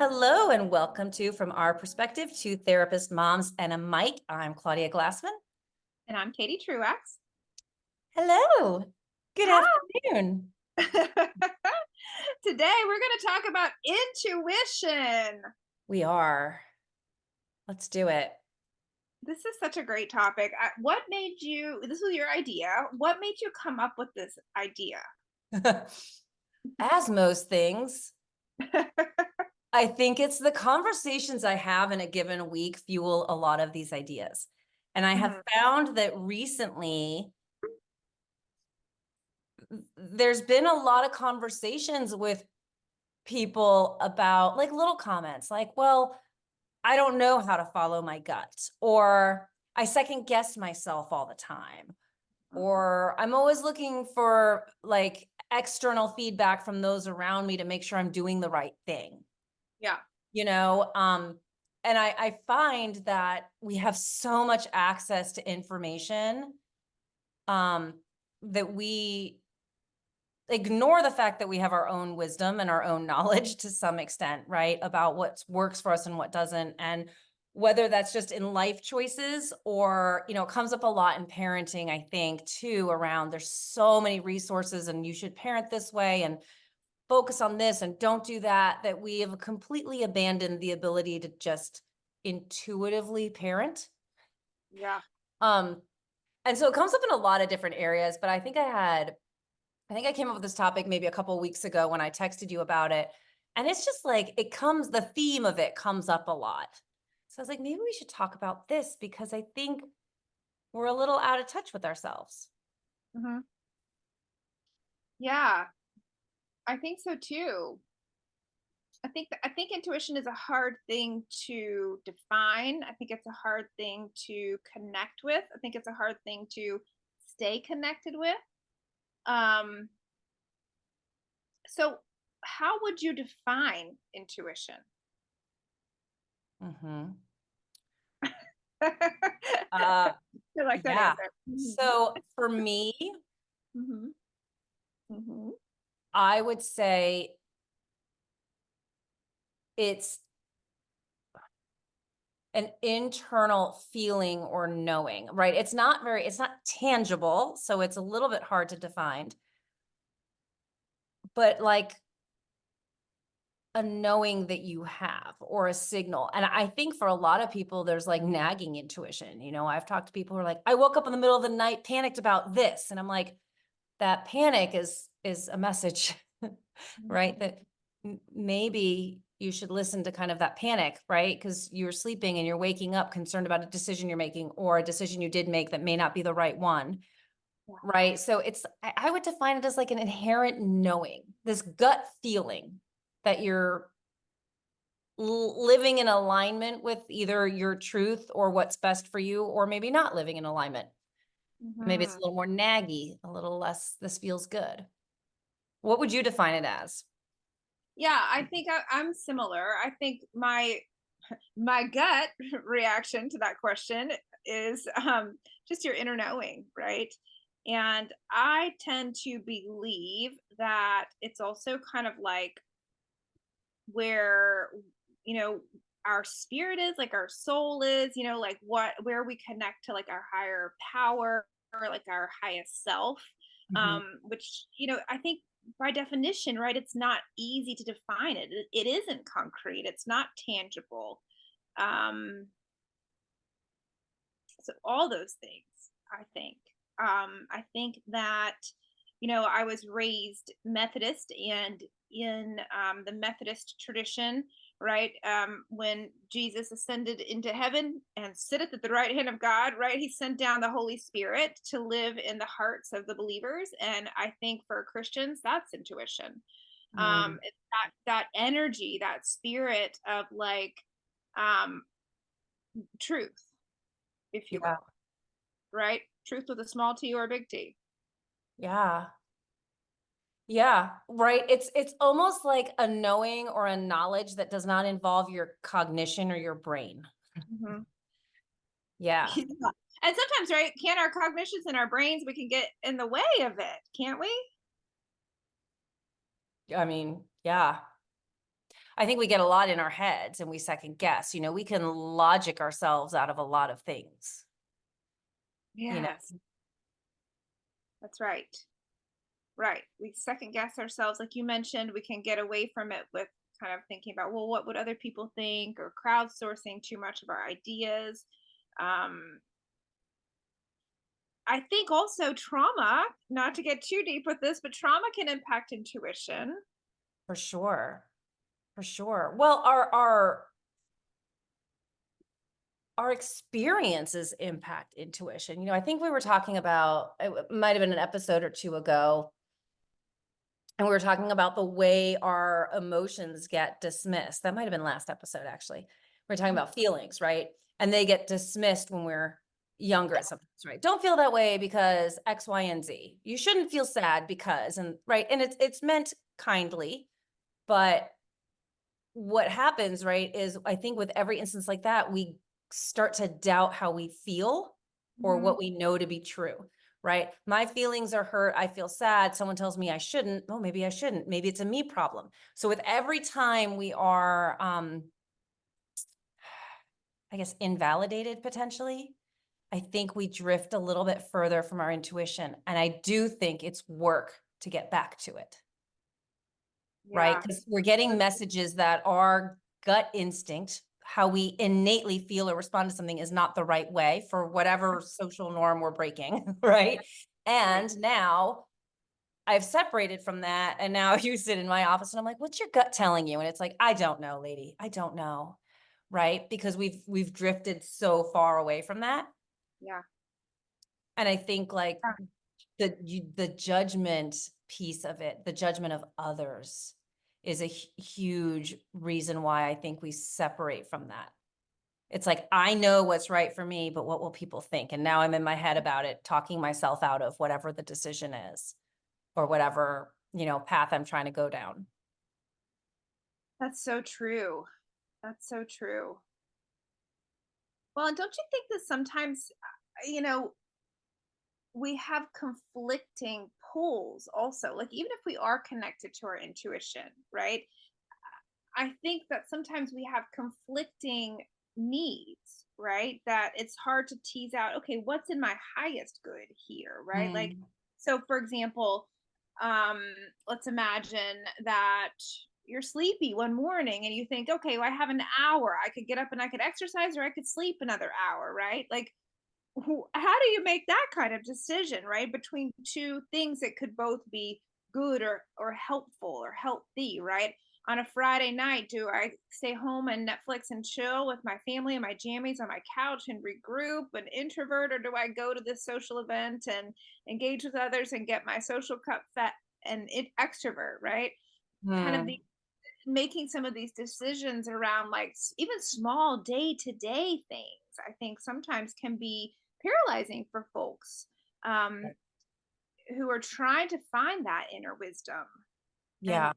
Hello and welcome to From Our Perspective, Two Therapist Moms and a Mic. I'm Claudia Glassman. And I'm Katie Truax. Hello. Good Hi. afternoon. Today we're going to talk about intuition. We are. Let's do it. This is such a great topic. What made you, this was your idea, what made you come up with this idea? As most things, I think it's the conversations I have in a given week fuel a lot of these ideas. And I have found that recently there's been a lot of conversations with people about like little comments like, well, I don't know how to follow my gut, or I second guess myself all the time, or I'm always looking for like external feedback from those around me to make sure I'm doing the right thing. Yeah. you know and I find that we have so much access to information that we ignore the fact that we have our own wisdom and our own knowledge to some extent, right, about what works for us and what doesn't. And whether that's just in life choices or, it comes up a lot in parenting, I think, too, around there's so many resources and you should parent this way and focus on this and don't do that, that we have completely abandoned the ability to just intuitively parent. Yeah. Um, and so it comes up in a lot of different areas, but I think I came up with this topic maybe a couple of weeks ago when I texted you about it. And it's just like, the theme of it comes up a lot. So I was like, maybe we should talk about this because I think we're a little out of touch with ourselves. hmm Yeah, I think so too. I think intuition is a hard thing to define. I think it's a hard thing to connect with. I think it's a hard thing to stay connected with. Um, so how would you define intuition? Mm-hmm. I Uh, like that yeah. answer. So for me, Mm-hmm. Mm-hmm. I would say it's an internal feeling or knowing, right? It's not tangible, so it's a little bit hard to define, but like a knowing that you have or a signal. And I think for a lot of people, there's like nagging intuition. I've talked to people who are like, I woke up in the middle of the night, panicked about this. And I'm like, that panic is a message, right? That maybe you should listen to kind of that panic, right? Because you're sleeping and you're waking up concerned about a decision you're making or a decision you did make that may not be the right one. Yeah. Right. So I would define it as like an inherent knowing, this gut feeling that you're living in alignment with either your truth or what's best for you, or maybe not living in alignment. Maybe it's a Mhm. little more naggy, a little less, this feels good. What would you define it as? Yeah, I think I'm similar. I think my gut reaction to that question is just your inner knowing, right? And I tend to believe that it's also kind of like where you know our spirit is, like our soul is, like what where we connect to like our higher power or like our highest self, Mhm. which I think by definition, right, it's not easy to define. It isn't concrete, it's not tangible. um so all those things, I think that I was raised Methodist, and in the Methodist tradition, right, when Jesus ascended into heaven and sitteth at the right hand of God, right, he sent down the Holy Spirit to live in the hearts of the believers. And I think for Christians, that's intuition. Mm, It's that energy, that spirit of like um truth, if you yeah. will, right? Truth with a small t or a big T. Yeah. Yeah. Right. It's almost like a knowing or a knowledge that does not involve your cognition or your brain. Mhm. Yeah. Yeah. And sometimes, right, can our cognitions and our brains, we can get in the way of it, can't we? I mean, yeah. I think we get a lot in our heads and we second guess, we can logic ourselves out of a lot of things, you know? Yes, that's right. Right. We second guess ourselves. Like you mentioned, we can get away from it with kind of thinking about, well, what would other people think, or crowdsourcing too much of our ideas. Um, I think also trauma, not to get too deep with this, but trauma can impact intuition. For sure. For sure. Well, our experiences impact intuition. I think we were talking about, it might have been an episode or two ago, and we were talking about the way our emotions get dismissed. That might have been last episode, actually. We're talking about feelings, right? And they get dismissed when we're younger sometimes, right? Don't feel that way because X, Y, and Z. You shouldn't feel sad because, and right. And it's meant kindly, but what happens, right, is I think with every instance like that, we start to doubt how we feel or Mhm. what we know to be true, right? My feelings are hurt. I feel sad. Someone tells me I shouldn't. Oh, maybe I shouldn't. Maybe it's a me problem. So with every time we are, I guess, invalidated potentially, I think we drift a little bit further from our intuition. And I do think it's work to get back to it. Right? Yeah. Because we're getting messages that our gut instinct, how we innately feel or respond to something, is not the right way for whatever social norm we're breaking, right? Right. And now I've separated from that. And now you sit in my office and I'm like, what's your gut telling you? And it's like, I don't know, lady. I don't know. Right? Because we've drifted so far away from that. Yeah. And I think like Yeah. the judgment piece of it, the judgment of others, is a huge reason why I think we separate from that. It's like, I know what's right for me, but what will people think? And now I'm in my head about it, talking myself out of whatever the decision is, or whatever, path I'm trying to go down. That's so true. That's so true. Well, and don't you think that sometimes, we have conflicting pulls also? Like, even if we are connected to our intuition, right? I think that sometimes we have conflicting needs, right? That it's hard to tease out, okay, what's in my highest good here, right? Like, Mm, so for example, um, let's imagine that you're sleepy one morning and you think, okay, well, I have an hour. I could get up and I could exercise, or I could sleep another hour, right? Like, how do you make that kind of decision, right, between two things that could both be good or helpful or healthy, right? On a Friday night, do I stay home and Netflix and chill with my family and my jammies on my couch and regroup and introvert, or do I go to this social event and engage with others and get my social cup fat and extrovert, right? Kind of the mm, making some of these decisions around, like, even small day-to-day things, I think sometimes can be paralyzing for folks, um, who are trying to find that inner wisdom and yeah,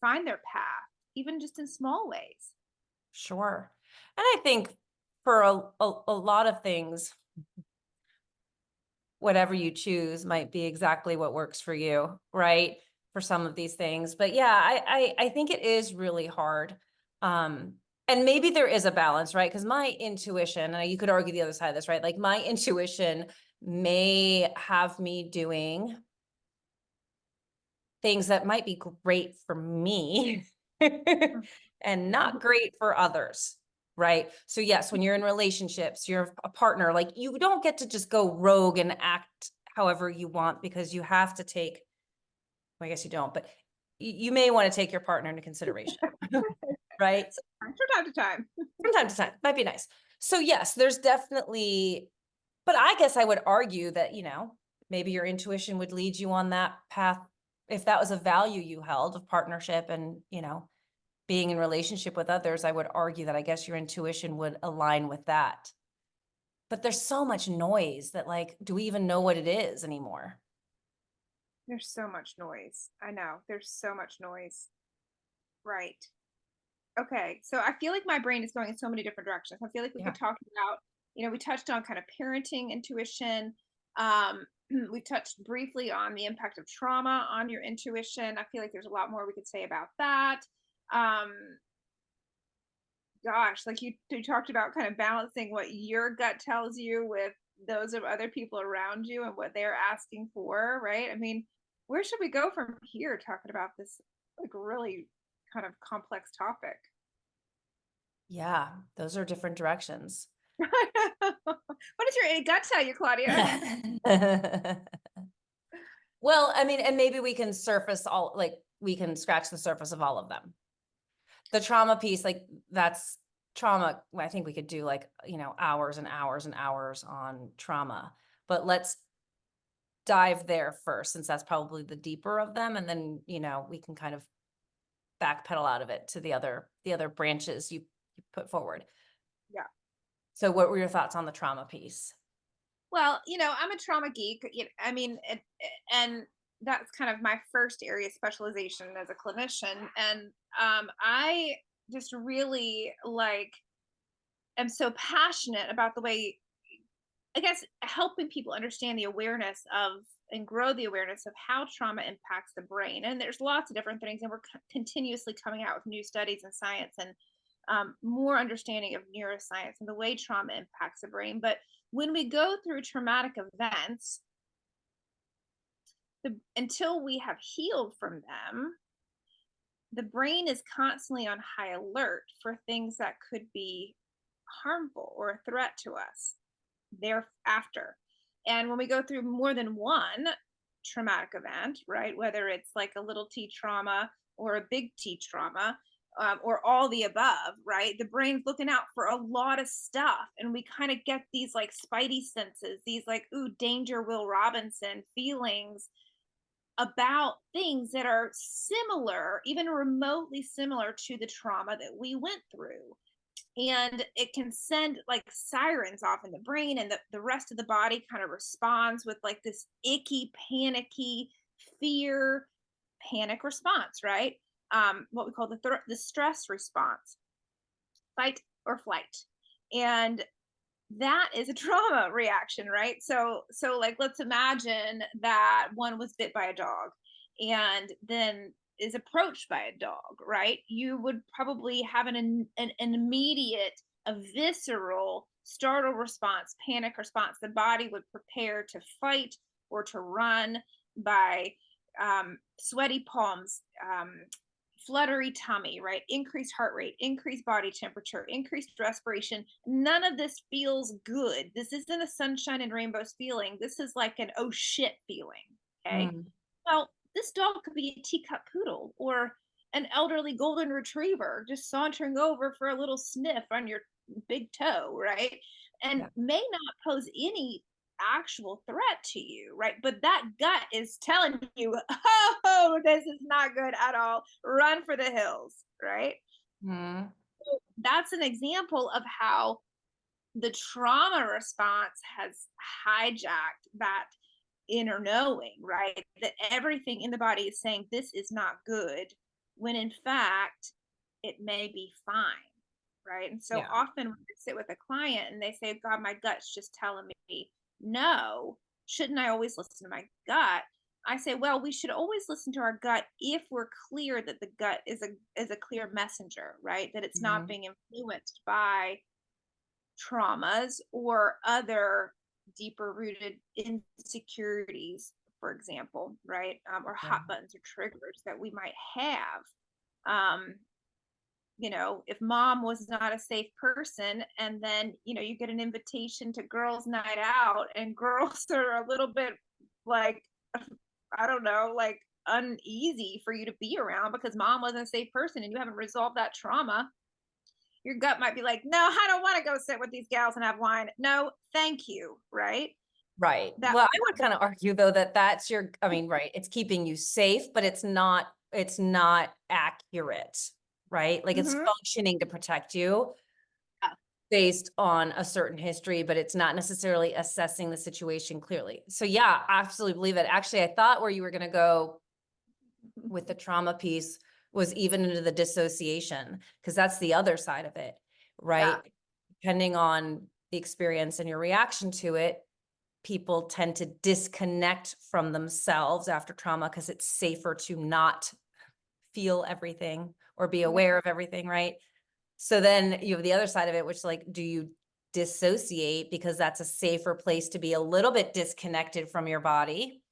find their path, even just in small ways. sure. And I think for a lot of things, whatever you choose might be exactly what works for you, right? For some of these things. But yeah, I think it is really hard. Um, and maybe there is a balance, right? Because my intuition, and you could argue the other side of this, right? Like my intuition may have me doing things that might be great for me and not great for others. Right. So yes, when you're in relationships, you're a partner, like you don't get to just go rogue and act however you want, because you have to take, well, I guess you don't, but you may want to take your partner into consideration. Right. From time to time. From time to time, might be nice. So yes, there's definitely, but I guess I would argue that, maybe your intuition would lead you on that path if that was a value you held of partnership and, being in relationship with others. I would argue that I guess your intuition would align with that. But there's so much noise that, like, do we even know what it is anymore? There's so much noise. I know. There's so much noise. Right. Okay. So I feel like my brain is going in so many different directions. I feel like we Yeah. could talk about, we touched on kind of parenting, intuition. Um, we touched briefly on the impact of trauma on your intuition. I feel like there's a lot more we could say about that. um gosh, like you talked about kind of balancing what your gut tells you with those of other people around you and what they're asking for, right? I mean, where should we go from here talking about this like really kind of complex topic? Yeah, those are different directions. What does your gut tell you, Claudia? Well, I mean, and maybe we can surface all, like, we can scratch the surface of all of them. The trauma piece, like, that's trauma. I think we could do, like, hours and hours and hours on trauma, but let's dive there first, since that's probably the deeper of them. And then, we can kind of backpedal out of it to the other branches you put forward. Yeah. So what were your thoughts on the trauma piece? Well, I'm a trauma geek. I mean, and that's kind of my first area of specialization as a clinician. And I just really like am so passionate about the way, I guess, helping people understand the awareness of and grow the awareness of how trauma impacts the brain. And there's lots of different things, and we're continuously coming out with new studies in science and more understanding of neuroscience and the way trauma impacts the brain. But when we go through traumatic events, until we have healed from them, the brain is constantly on high alert for things that could be harmful or a threat to us thereafter. And when we go through more than one traumatic event, right, whether it's like a little t trauma or a big T trauma, or all the above, right, the brain's looking out for a lot of stuff. And we kind of get these like spidey senses, these like, ooh, danger, Will Robinson feelings about things that are similar, even remotely similar to the trauma that we went through. And it can send like sirens off in the brain, and the rest of the body kind of responds with like this icky, panicky fear, panic response, right? What we call the stress response, fight or flight. And that is a trauma reaction, right? So like let's imagine that one was bit by a dog and then is approached by a dog, right? You would probably have an immediate, a visceral startle response, panic response. The body would prepare to fight or to run by sweaty palms, fluttery tummy, right? Increased heart rate, increased body temperature, increased respiration. None of this feels good. This isn't a sunshine and rainbows feeling. This is like an oh shit feeling. Okay. Mm, Well, this dog could be a teacup poodle or an elderly golden retriever just sauntering over for a little sniff on your big toe, right? And yeah. may not pose any actual threat to you, right? But that gut is telling you, oh, this is not good at all. Run for the hills, right? Mm, So that's an example of how the trauma response has hijacked that inner knowing, right? That everything in the body is saying this is not good, when in fact it may be fine, right? And so yeah. often when I sit with a client and they say, God, my gut's just telling me no, shouldn't I always listen to my gut? I say, well, we should always listen to our gut if we're clear that the gut is a clear messenger, right? That it's not Mhm. being influenced by traumas or other deeper rooted insecurities, for example, right? Or Yeah. hot buttons or triggers that we might have. Um, if mom was not a safe person, and then, you get an invitation to girls' night out, and girls are a little bit like, I don't know, like uneasy for you to be around because mom wasn't a safe person and you haven't resolved that trauma, your gut might be like, no, I don't want to go sit with these gals and have wine. No, thank you. Right. Right. That, Well, I would kind of argue though that that's I mean, right, it's keeping you safe, but it's not accurate, right? Like it's mhm. functioning to protect you Yeah. based on a certain history, but it's not necessarily assessing the situation clearly. So yeah, I absolutely believe it. Actually, I thought where you were going to go with the trauma piece was even into the dissociation, because that's the other side of it, Yeah. right? Depending on the experience and your reaction to it, people tend to disconnect from themselves after trauma because it's safer to not feel everything or be Yeah. aware of everything, right? So then you have the other side of it, which like, do you dissociate because that's a safer place to be a little bit disconnected from your body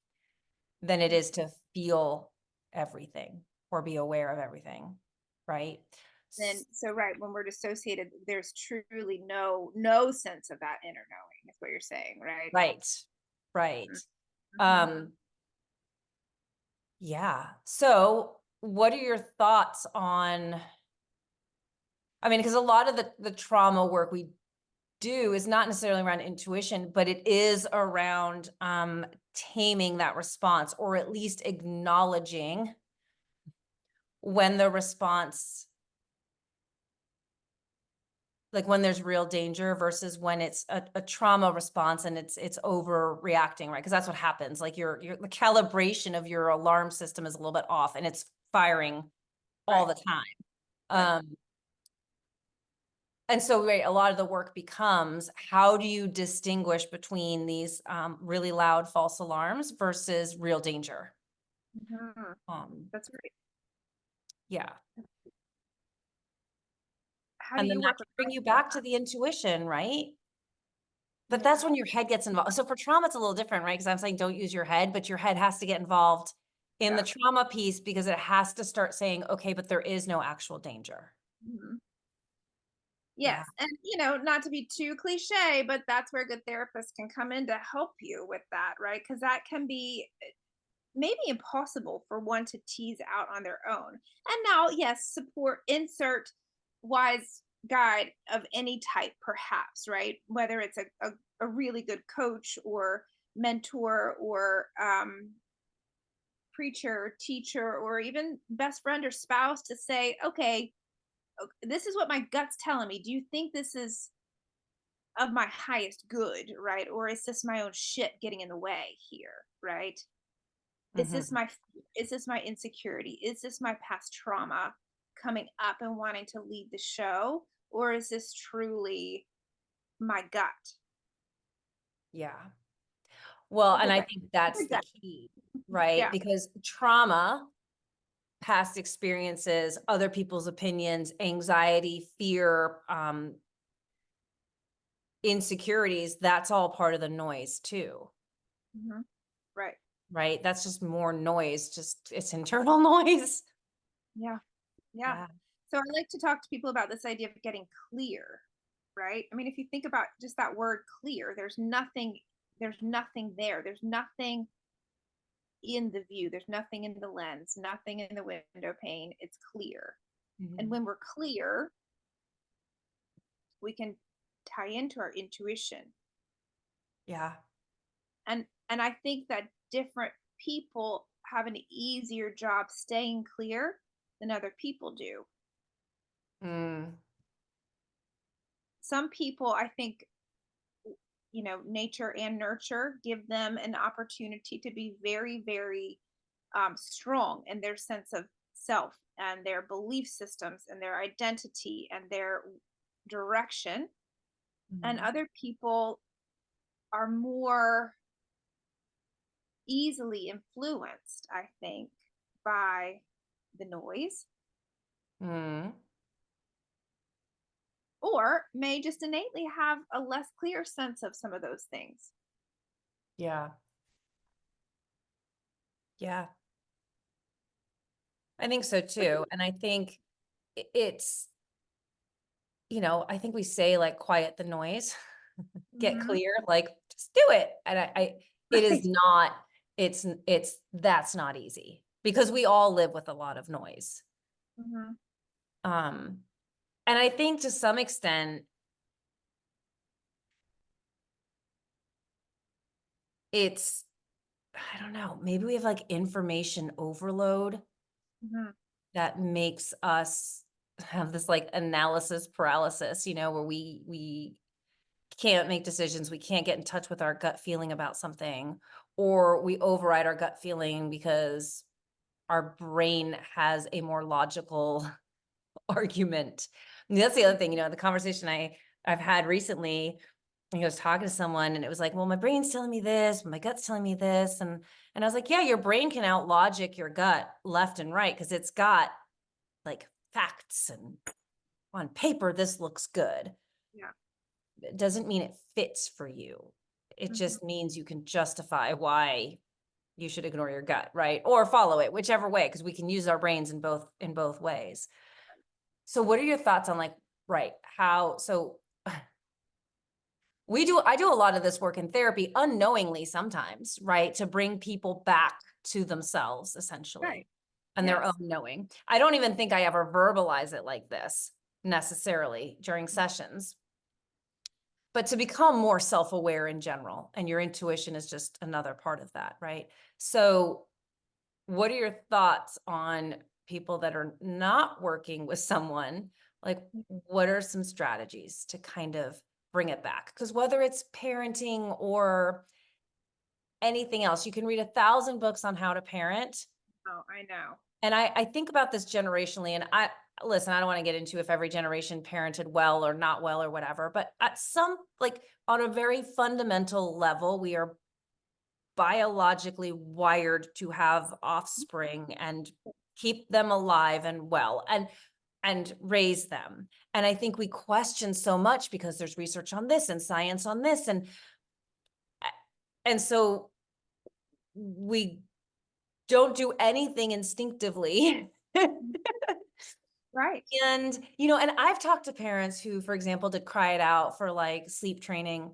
than it is to feel everything or be aware of everything, right? Then so right, when we're dissociated, there's truly no sense of that inner knowing, is what you're saying, right? Right. Right. Mm-hmm. Um, yeah. So what are your thoughts on, I mean, because a lot of the trauma work we do is not necessarily around intuition, but it is around taming that response, or at least acknowledging when the response, like when there's real danger versus when it's a trauma response and it's overreacting, right? Because that's what happens. Like your the calibration of your alarm system is a little bit off and it's firing all Right, the time. right. Um, and so, right, a lot of the work becomes, how do you distinguish between these really loud false alarms versus real danger? Mhm. Um, That's right. yeah. How do And then you that work with can bring you people on back to the intuition, right? But that? that's when your head gets involved. So for trauma, it's a little different, right? Because I'm saying don't use your head, but your head has to get involved in the Yeah. trauma piece because it has to start saying, okay, but there is no actual danger. Mhm. Yeah. Yes, and, not to be too cliche, but that's where good therapists can come in to help you with that, right? Because that can be maybe impossible for one to tease out on their own. And now, yes, support, insert wise guide of any type, perhaps, right? Whether it's a really good coach or mentor or preacher, teacher, or even best friend or spouse to say, okay, this is what my gut's telling me. Do you think this is of my highest good, right? Or is this my own shit getting in the way here, right? Is this Hmm. my is this my insecurity? Is this my past trauma coming up and wanting to lead the show? Or is this truly my gut? Yeah. Well, It's a and I gut. think It's that's a the gut. key, right? Yeah. Because trauma, past experiences, other people's opinions, anxiety, fear, insecurities, that's all part of the noise too, Mhm. Right. right? That's just more noise, just it's internal noise. Yeah. Yeah. Yeah. So I like to talk to people about this idea of getting clear, right? I mean, if you think about just that word clear, there's nothing there. There's nothing in the view. There's nothing in the lens, nothing in the window pane. It's clear. And Mhm. when we're clear, we can tie into our intuition. Yeah. And I think that different people have an easier job staying clear than other people do. Mm. Some people, I think, nature and nurture give them an opportunity to be very, very strong in their sense of self and their belief systems and their identity and their direction. And Mhm. other people are more easily influenced, I think, by the noise, Mm. or may just innately have a less clear sense of some of those things. Yeah. Yeah. I think so But too. And I think it's, I think we say like quiet the noise, get Mhm. clear, like just do it. And it is Right. not, that's not easy because we all live with a lot of noise. Mhm. Um, and I think to some extent, it's, I don't know, maybe we have like information overload Mhm. that makes us have this like analysis paralysis, where we can't make decisions, we can't get in touch with our gut feeling about something, or we override our gut feeling because our brain has a more logical argument. And that's the other thing, the conversation I've had recently. I was talking to someone and it was like, well, my brain's telling me this, my gut's telling me this. And I was like, yeah, your brain can out logic your gut left and right because it's got like facts and on paper, this looks good. Yeah. It doesn't mean it fits for you. It Mhm. just means you can justify why you should ignore your gut, right? Or follow it, whichever way, because we can use our brains in both ways. So what are your thoughts on like, right, how, so I do a lot of this work in therapy unknowingly sometimes, right? To bring people back to themselves essentially Right. and their own Yes. knowing. I don't even think I ever verbalize it like this necessarily during sessions, but to become more self-aware in general, and your intuition is just another part of that, right? So what are your thoughts on people that are not working with someone? Like, what are some strategies to kind of bring it back? Because whether it's parenting or anything else, you can read 1,000 books on how to parent. Oh, I know. And I think about this generationally, and listen, I don't want to get into if every generation parented well or not well or whatever, but at some, like on a very fundamental level, we are biologically wired to have offspring and keep them alive and well and raise them. And I think we question so much because there's research on this and science on this and so we don't do anything instinctively. Right. And, and I've talked to parents who, for example, did cry it out for like sleep training.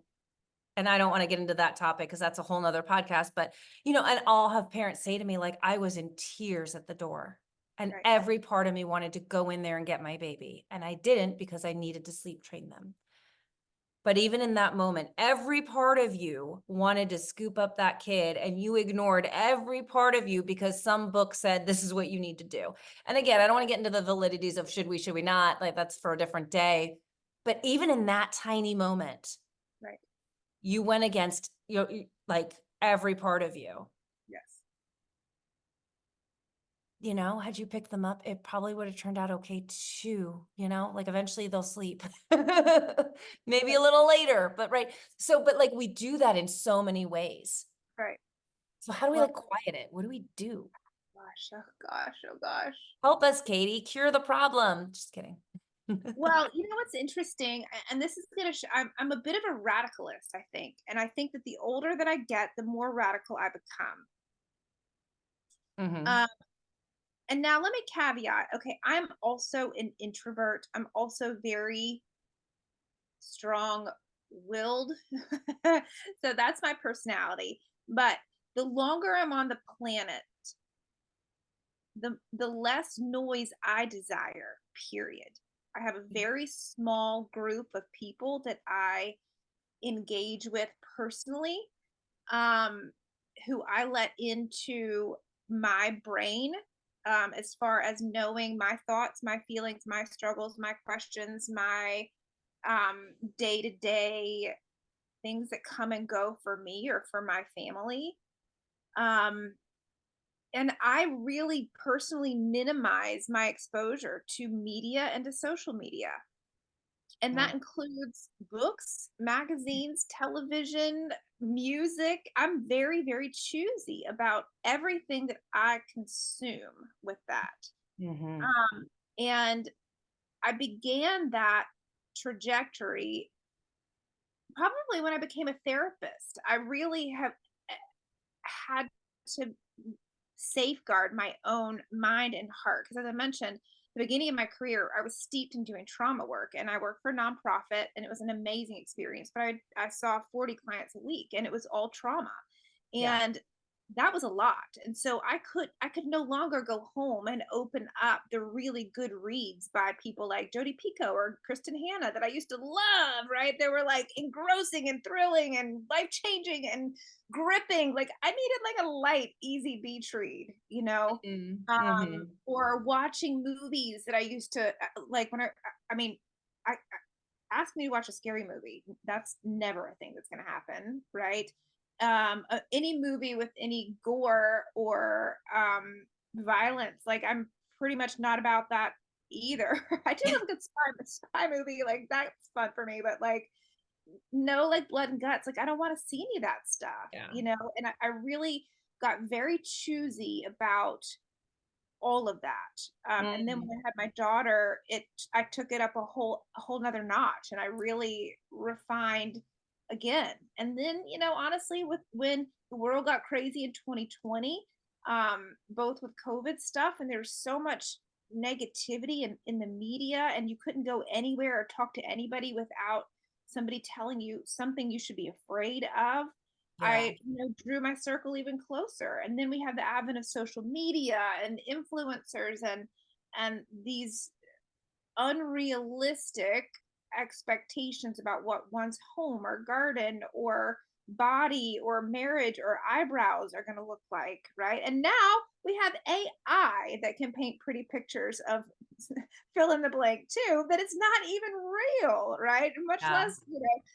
And I don't want to get into that topic because that's a whole nother podcast. But, and I'll have parents say to me, like, I was in tears at the door and Right. every part of me wanted to go in there and get my baby. And I didn't because I needed to sleep train them. But even in that moment, every part of you wanted to scoop up that kid and you ignored every part of you because some book said this is what you need to do. And again, I don't want to get into the validities of should we not, like that's for a different day. But even in that tiny moment, Right. you went against like every part of you. Yes. Had you picked them up, it probably would have turned out okay too, like eventually they'll sleep. Maybe a little later, but right. So, but like we do that in so many ways. Right. So how do we Well, like quiet it? What do we do? gosh, oh gosh, oh gosh. Help us, Katie, cure the problem. Just kidding. Well, you know what's interesting, and this is gonna. I'm a bit of a radicalist, I think, and I think that the older that I get, the more radical I become. Hmm. Um, and now let me caveat. Okay, I'm also an introvert. I'm also very strong-willed, so that's my personality. But the longer I'm on the planet, the less noise I desire. Period. I have a very small group of people that I engage with personally, um, who I let into my brain, as far as knowing my thoughts, my feelings, my struggles, my questions, my day to day things that come and go for me or for my family. Um, and I really personally minimize my exposure to media and to social media. And that includes books, magazines, television, music. I'm very, very choosy about everything that I consume with that. Mm-hmm. And I began that trajectory probably when I became a therapist. I really have had to safeguard my own mind and heart because, as I mentioned, the beginning of my career, I was steeped in doing trauma work, and I worked for a nonprofit, and it was an amazing experience. But I saw 40 clients a week, and it was all trauma, Yeah. and that was a lot. And so I could no longer go home and open up the really good reads by people like Jodi Picoult or Kristen Hanna that I used to love. Right? They were like engrossing and thrilling and life changing and gripping. Like I needed like a light, easy beach read, Mm-hmm. or watching movies that I used to like I mean, I ask me to watch a scary movie. That's never a thing that's going to happen, right? Any movie with any gore or violence, like I'm pretty much not about that either. I do love a good spy movie, like that's fun for me, but like no, like blood and guts. Like I don't want to see any of that stuff, Yeah. And I really got very choosy about all of that. And then Mm. when I had my daughter, I took it up a whole nother notch, and I really refined again. And then, honestly, with when the world got crazy in 2020, both with COVID stuff, and there's so much negativity in the media, and you couldn't go anywhere or talk to anybody without somebody telling you something you should be afraid of. Yeah. I, drew my circle even closer. And then we have the advent of social media and influencers and these unrealistic expectations about what one's home or garden or body or marriage or eyebrows are going to look like, right? And now we have AI that can paint pretty pictures of fill in the blank too, that it's not even real, right? Much Yeah. less,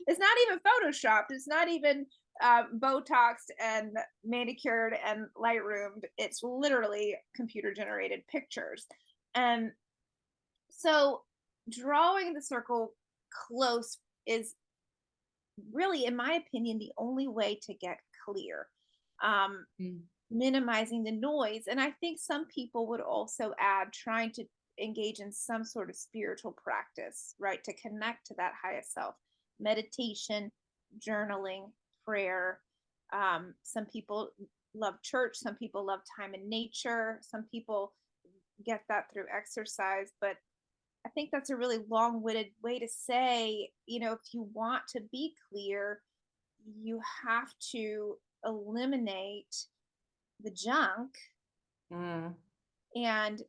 it's not even photoshopped, it's not even botoxed and manicured and lightroomed. It's literally computer generated pictures. And so drawing the circle close is really, in my opinion, the only way to get clear. Um, Mm. Minimizing the noise. And I think some people would also add trying to engage in some sort of spiritual practice, right? To connect to that highest self. Meditation, journaling, prayer. Some people love church, some people love time in nature, some people get that through exercise. But I think that's a really long-winded way to say, if you want to be clear, you have to eliminate the junk. Mm. And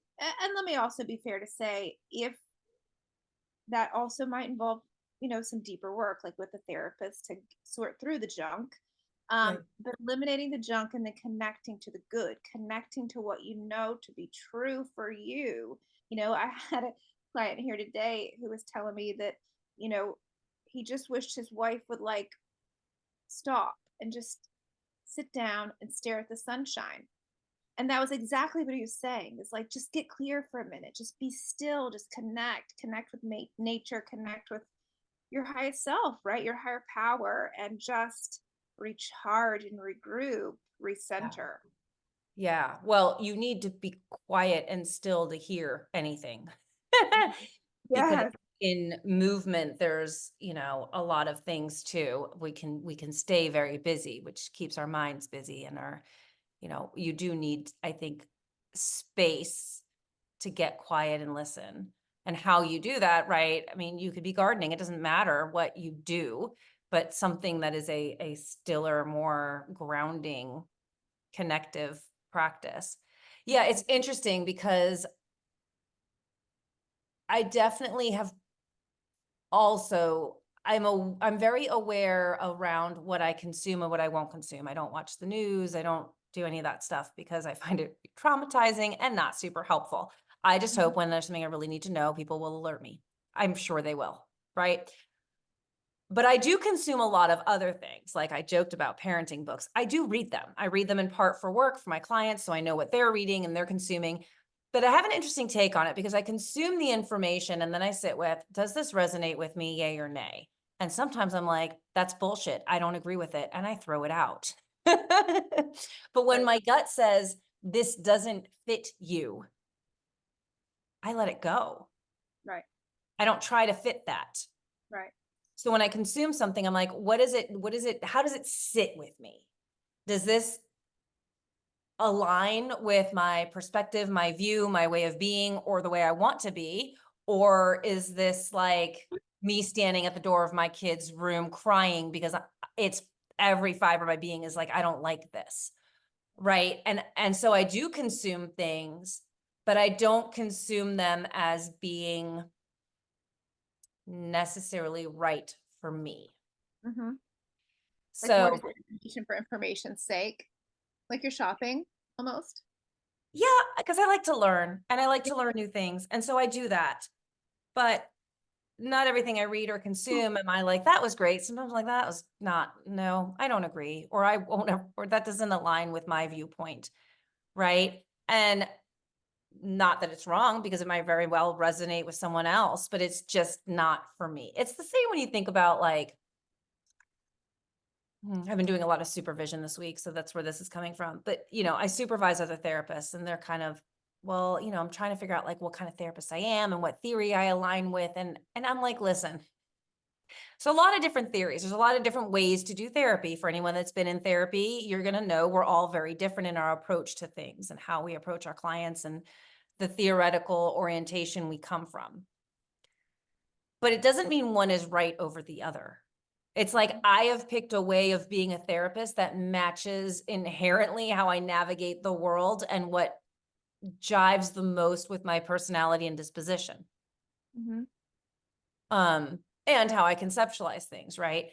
let me also be fair to say, if that also might involve, some deeper work, like with a therapist to sort through the junk. Right. But eliminating the junk and then connecting to the good, connecting to what you know to be true for you. I had a client here today who was telling me that, you know, he just wished his wife would like stop and just sit down and stare at the sunshine. And that was exactly what he was saying. It's like, just get clear for a minute, just be still, just connect with nature, connect with your highest self, right? Your higher power, and just recharge and regroup, Yeah. recenter. Yeah. Well, you need to be quiet and still to hear anything. Mhm. Because Yes. in movement, there's, a lot of things too. We can stay very busy, which keeps our minds busy and you do need, I think, space to get quiet and listen. And how you do that, right? I mean, you could be gardening. It doesn't matter what you do, but something that is a stiller, more grounding, connective practice. Yeah, it's interesting because I definitely have also I'm very aware around what I consume and what I won't consume. I don't watch the news. I don't do any of that stuff because I find it traumatizing and not super helpful. I just Mhm. hope when there's something I really need to know, people will alert me. I'm sure they will, right? But I do consume a lot of other things. Like I joked about parenting books. I do read them. I read them in part for work for my clients, so I know what they're reading and they're consuming. But I have an interesting take on it because I consume the information and then I sit with, does this resonate with me, yay or nay? And sometimes I'm like, that's bullshit. I don't agree with it. And I throw it out. But when Right, my gut says, this doesn't fit you, I let it go. right, I don't try to fit that. right. So when I consume something, I'm like, what is it, how does it sit with me? Does this align with my perspective, my view, my way of being, or the way I want to be? Or is this like me standing at the door of my kid's room crying because it's every fiber of my being is like, I don't like this. Right. And so I do consume things, but I don't consume them as being necessarily right for me. Hmm. Like more So just information for information's sake, like you're shopping almost. yeah, because I like to learn and I like to learn new things. And so I do that. But not everything I read or consume am I like, that was great. Sometimes like that was not, no, I don't agree. Or I won't, or that doesn't align with my viewpoint. Right. And not that it's wrong because it might very well resonate with someone else, but it's just not for me. It's the same when you think about like, I've been doing a lot of supervision this week, so that's where this is coming from. But, I supervise other therapists and they're kind of well, I'm trying to figure out like what kind of therapist I am and what theory I align with. And I'm like, listen, so a lot of different theories. There's a lot of different ways to do therapy. For anyone that's been in therapy, you're going to know we're all very different in our approach to things and how we approach our clients and the theoretical orientation we come from. But it doesn't mean one is right over the other. It's like I have picked a way of being a therapist that matches inherently how I navigate the world and what jives the most with my personality and disposition. Mm-hmm. And how I conceptualize things, right?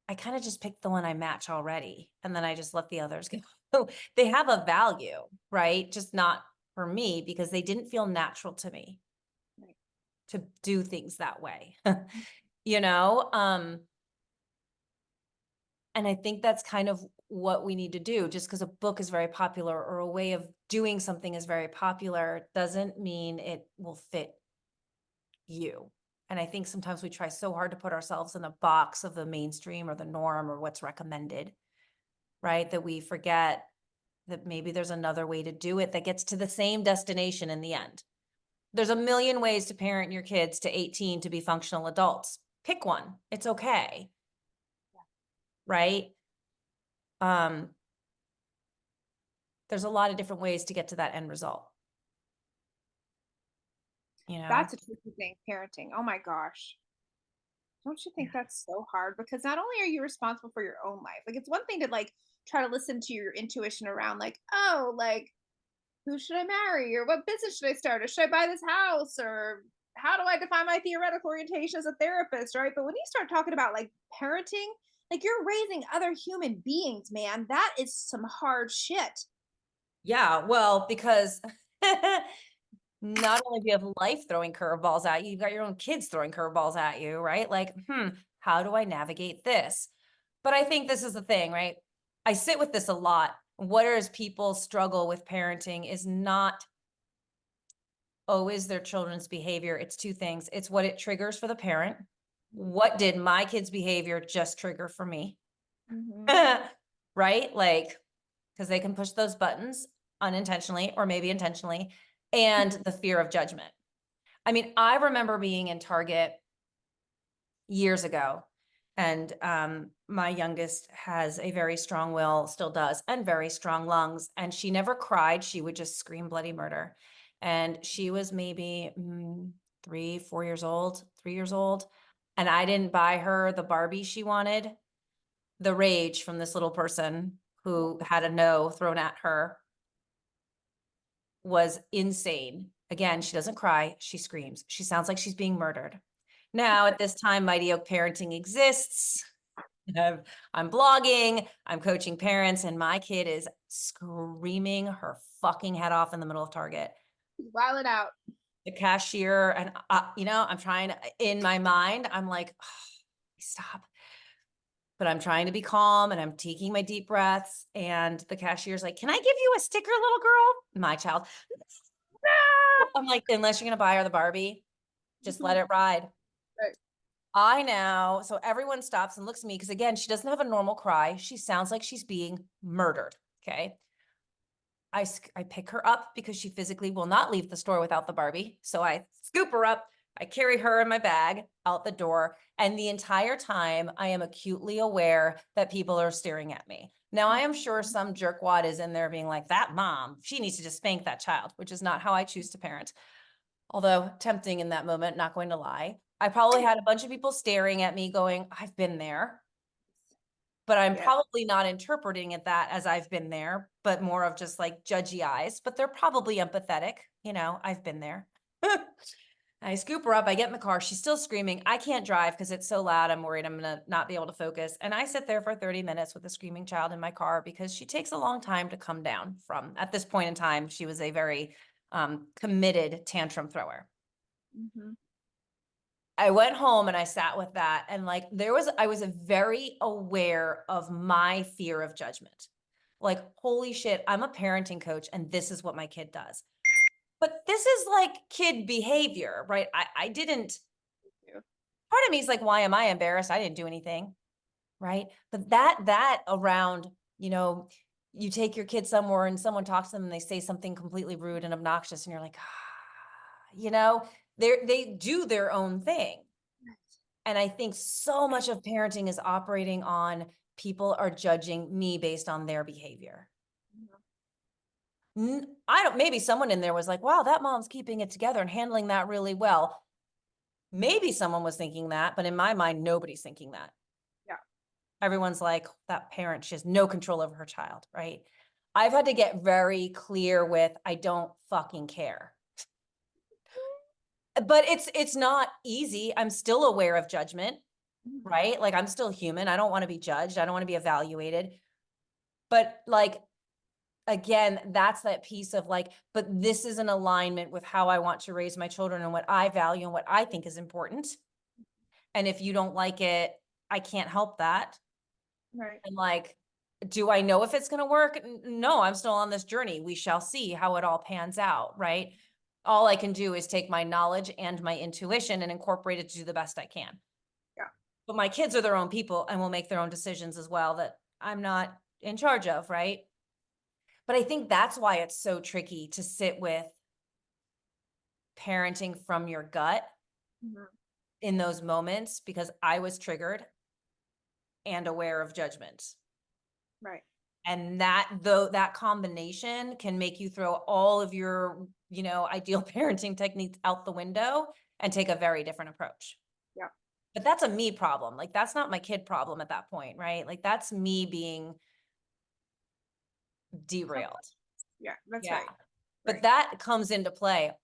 I kind of just picked the one I match already, and then I just let the others go. They have a value, right? Just not for me because they didn't feel natural to me Right. to do things that way. you know? And I think that's kind of what we need to do. Just because a book is very popular or a way of doing something is very popular doesn't mean it will fit you. And I think sometimes we try so hard to put ourselves in a box of the mainstream or the norm or what's recommended, right? That we forget that maybe there's another way to do it that gets to the same destination in the end. There's a million ways to parent your kids to 18 to be functional adults. Pick one. It's okay. Right? Um, there's a lot of different ways to get to that end result. That's a tricky thing, parenting. Oh my gosh. Don't you think that's so hard? Because not only are you responsible for your own life, like it's one thing to like try to listen to your intuition around like, oh, like who should I marry? Or what business should I start? Or should I buy this house? Or how do I define my theoretical orientation as a therapist? Right. But when you start talking about like parenting, like you're raising other human beings, man. That is some hard shit. Yeah, well, because not only do you have life throwing curveballs at you, you've got your own kids throwing curveballs at you, right? Like, how do I navigate this? But I think this is the thing, right? I sit with this a lot. Whereas people struggle with parenting is not always their children's behavior. It's two things. It's what it triggers for the parent. What did my kid's behavior just trigger for me? Mm-hmm. Right? Like, because they can push those buttons unintentionally or maybe intentionally, and the fear of judgment. I mean, I remember being in Target years ago, and my youngest has a very strong will, still does, and very strong lungs. And she never cried. She would just scream bloody murder. And she was maybe 3 years old. And I didn't buy her the Barbie she wanted. The rage from this little person who had a no thrown at her was insane. Again, she doesn't cry, she screams. She sounds like she's being murdered. Now, at this time, Mighty Oak Parenting exists. I'm blogging, I'm coaching parents, and my kid is screaming her fucking head off in the middle of Target. While it out. The cashier, and I'm trying to, in my mind, I'm like, oh, stop. But I'm trying to be calm and I'm taking my deep breaths. And the cashier's like, can I give you a sticker, little girl? My child. No! I'm like, unless you're going to buy her the Barbie, just let it ride. Right. So everyone stops and looks at me because again, she doesn't have a normal cry. She sounds like she's being murdered. Okay. I pick her up because she physically will not leave the store without the Barbie. So I scoop her up. I carry her in my bag out the door. And the entire time I am acutely aware that people are staring at me. Now, I am sure some jerkwad is in there being like, that mom, she needs to just spank that child, which is not how I choose to parent. Although tempting in that moment, not going to lie. I probably had a bunch of people staring at me going, I've been there. But I'm Yeah. probably not interpreting it that as I've been there, but more of just like judgy eyes, but they're probably empathetic. I've been there. I scoop her up. I get in the car. She's still screaming. I can't drive because it's so loud. I'm worried I'm going to not be able to focus. And I sit there for 30 minutes with a screaming child in my car because she takes a long time to come down from. At this point in time, she was a very committed tantrum thrower. Mm-hmm. I went home and I sat with that, and like I was very aware of my fear of judgment. Like, holy shit, I'm a parenting coach and this is what my kid does. But this is like kid behavior, right? I didn't, part of me is like, why am I embarrassed? I didn't do anything, right? But that around, you take your kid somewhere and someone talks to them and they say something completely rude and obnoxious and you're like, you know, they do their own thing. And I think so much of parenting is operating on people are judging me based on their behavior. I don't, maybe someone in there was like, wow, that mom's keeping it together and handling that really well. Maybe someone was thinking that, but in my mind, nobody's thinking that. Yeah. Everyone's like, that parent, she has no control over her child, right? I've had to get very clear with, I don't fucking care. But it's not easy. I'm still aware of judgment, right? Like I'm still human. I don't want to be judged. I don't want to be evaluated. But like, again, that's that piece of like, but this is in alignment with how I want to raise my children and what I value and what I think is important. And if you don't like it, I can't help that. Right. And like, do I know if it's going to work? No, I'm still on this journey. We shall see how it all pans out, right? All I can do is take my knowledge and my intuition and incorporate it to do the best I can. Yeah. But my kids are their own people and will make their own decisions as well that I'm not in charge of, right? But I think that's why it's so tricky to sit with parenting from your gut Mhm. in those moments because I was triggered and aware of judgment. Right. And that combination can make you throw all of your, ideal parenting techniques out the window and take a very different approach. Yeah. But that's a me problem. Like that's not my kid problem at that point, right? Like that's me being derailed. Yeah, that's Yeah. right. But Right. that comes into play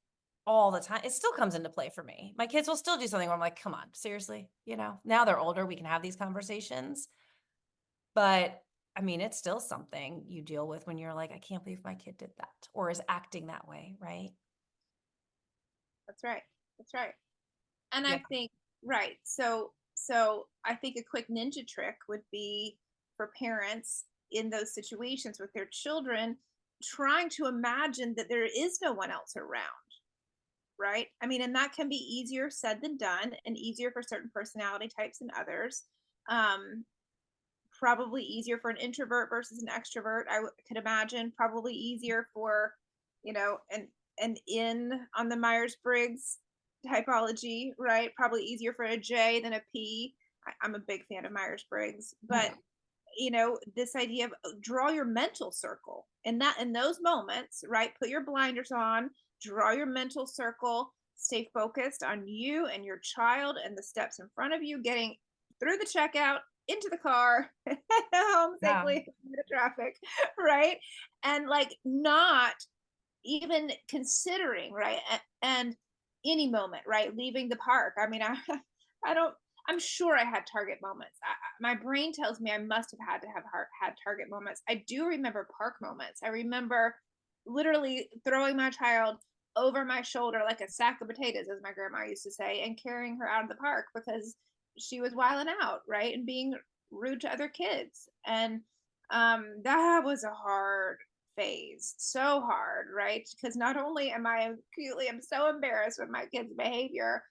all the time. It still comes into play for me. My kids will still do something where I'm like, come on, seriously, now they're older, we can have these conversations. But I mean, it's still something you deal with when you're like, I can't believe my kid did that or is acting that way, right? That's right. That's right. And Yeah. I think, right. So I think a quick ninja trick would be for parents in those situations with their children trying to imagine that there is no one else around, right? I mean, and that can be easier said than done and easier for certain personality types than others. Um, Probably easier for an introvert versus an extrovert. Could imagine probably easier for, an in on the Myers-Briggs typology, right? Probably easier for a J than a P. I'm a big fan of Myers-Briggs, but this idea of draw your mental circle and that in those moments, right? Put your blinders on, draw your mental circle, stay focused on you and your child and the steps in front of you, getting through the checkout, into the car, home Yeah. safely, the traffic, right? And like not even considering, right? And any moment, right? Leaving the park. I mean, I don't, I'm sure I had target moments. My brain tells me I must have had to have had target moments. I do remember park moments. I remember literally throwing my child over my shoulder like a sack of potatoes, as my grandma used to say, and carrying her out of the park because she was wilding out, right? And being rude to other kids. And that was a hard phase, so hard, right? Because not only am I acutely, I'm so embarrassed with my kids' behavior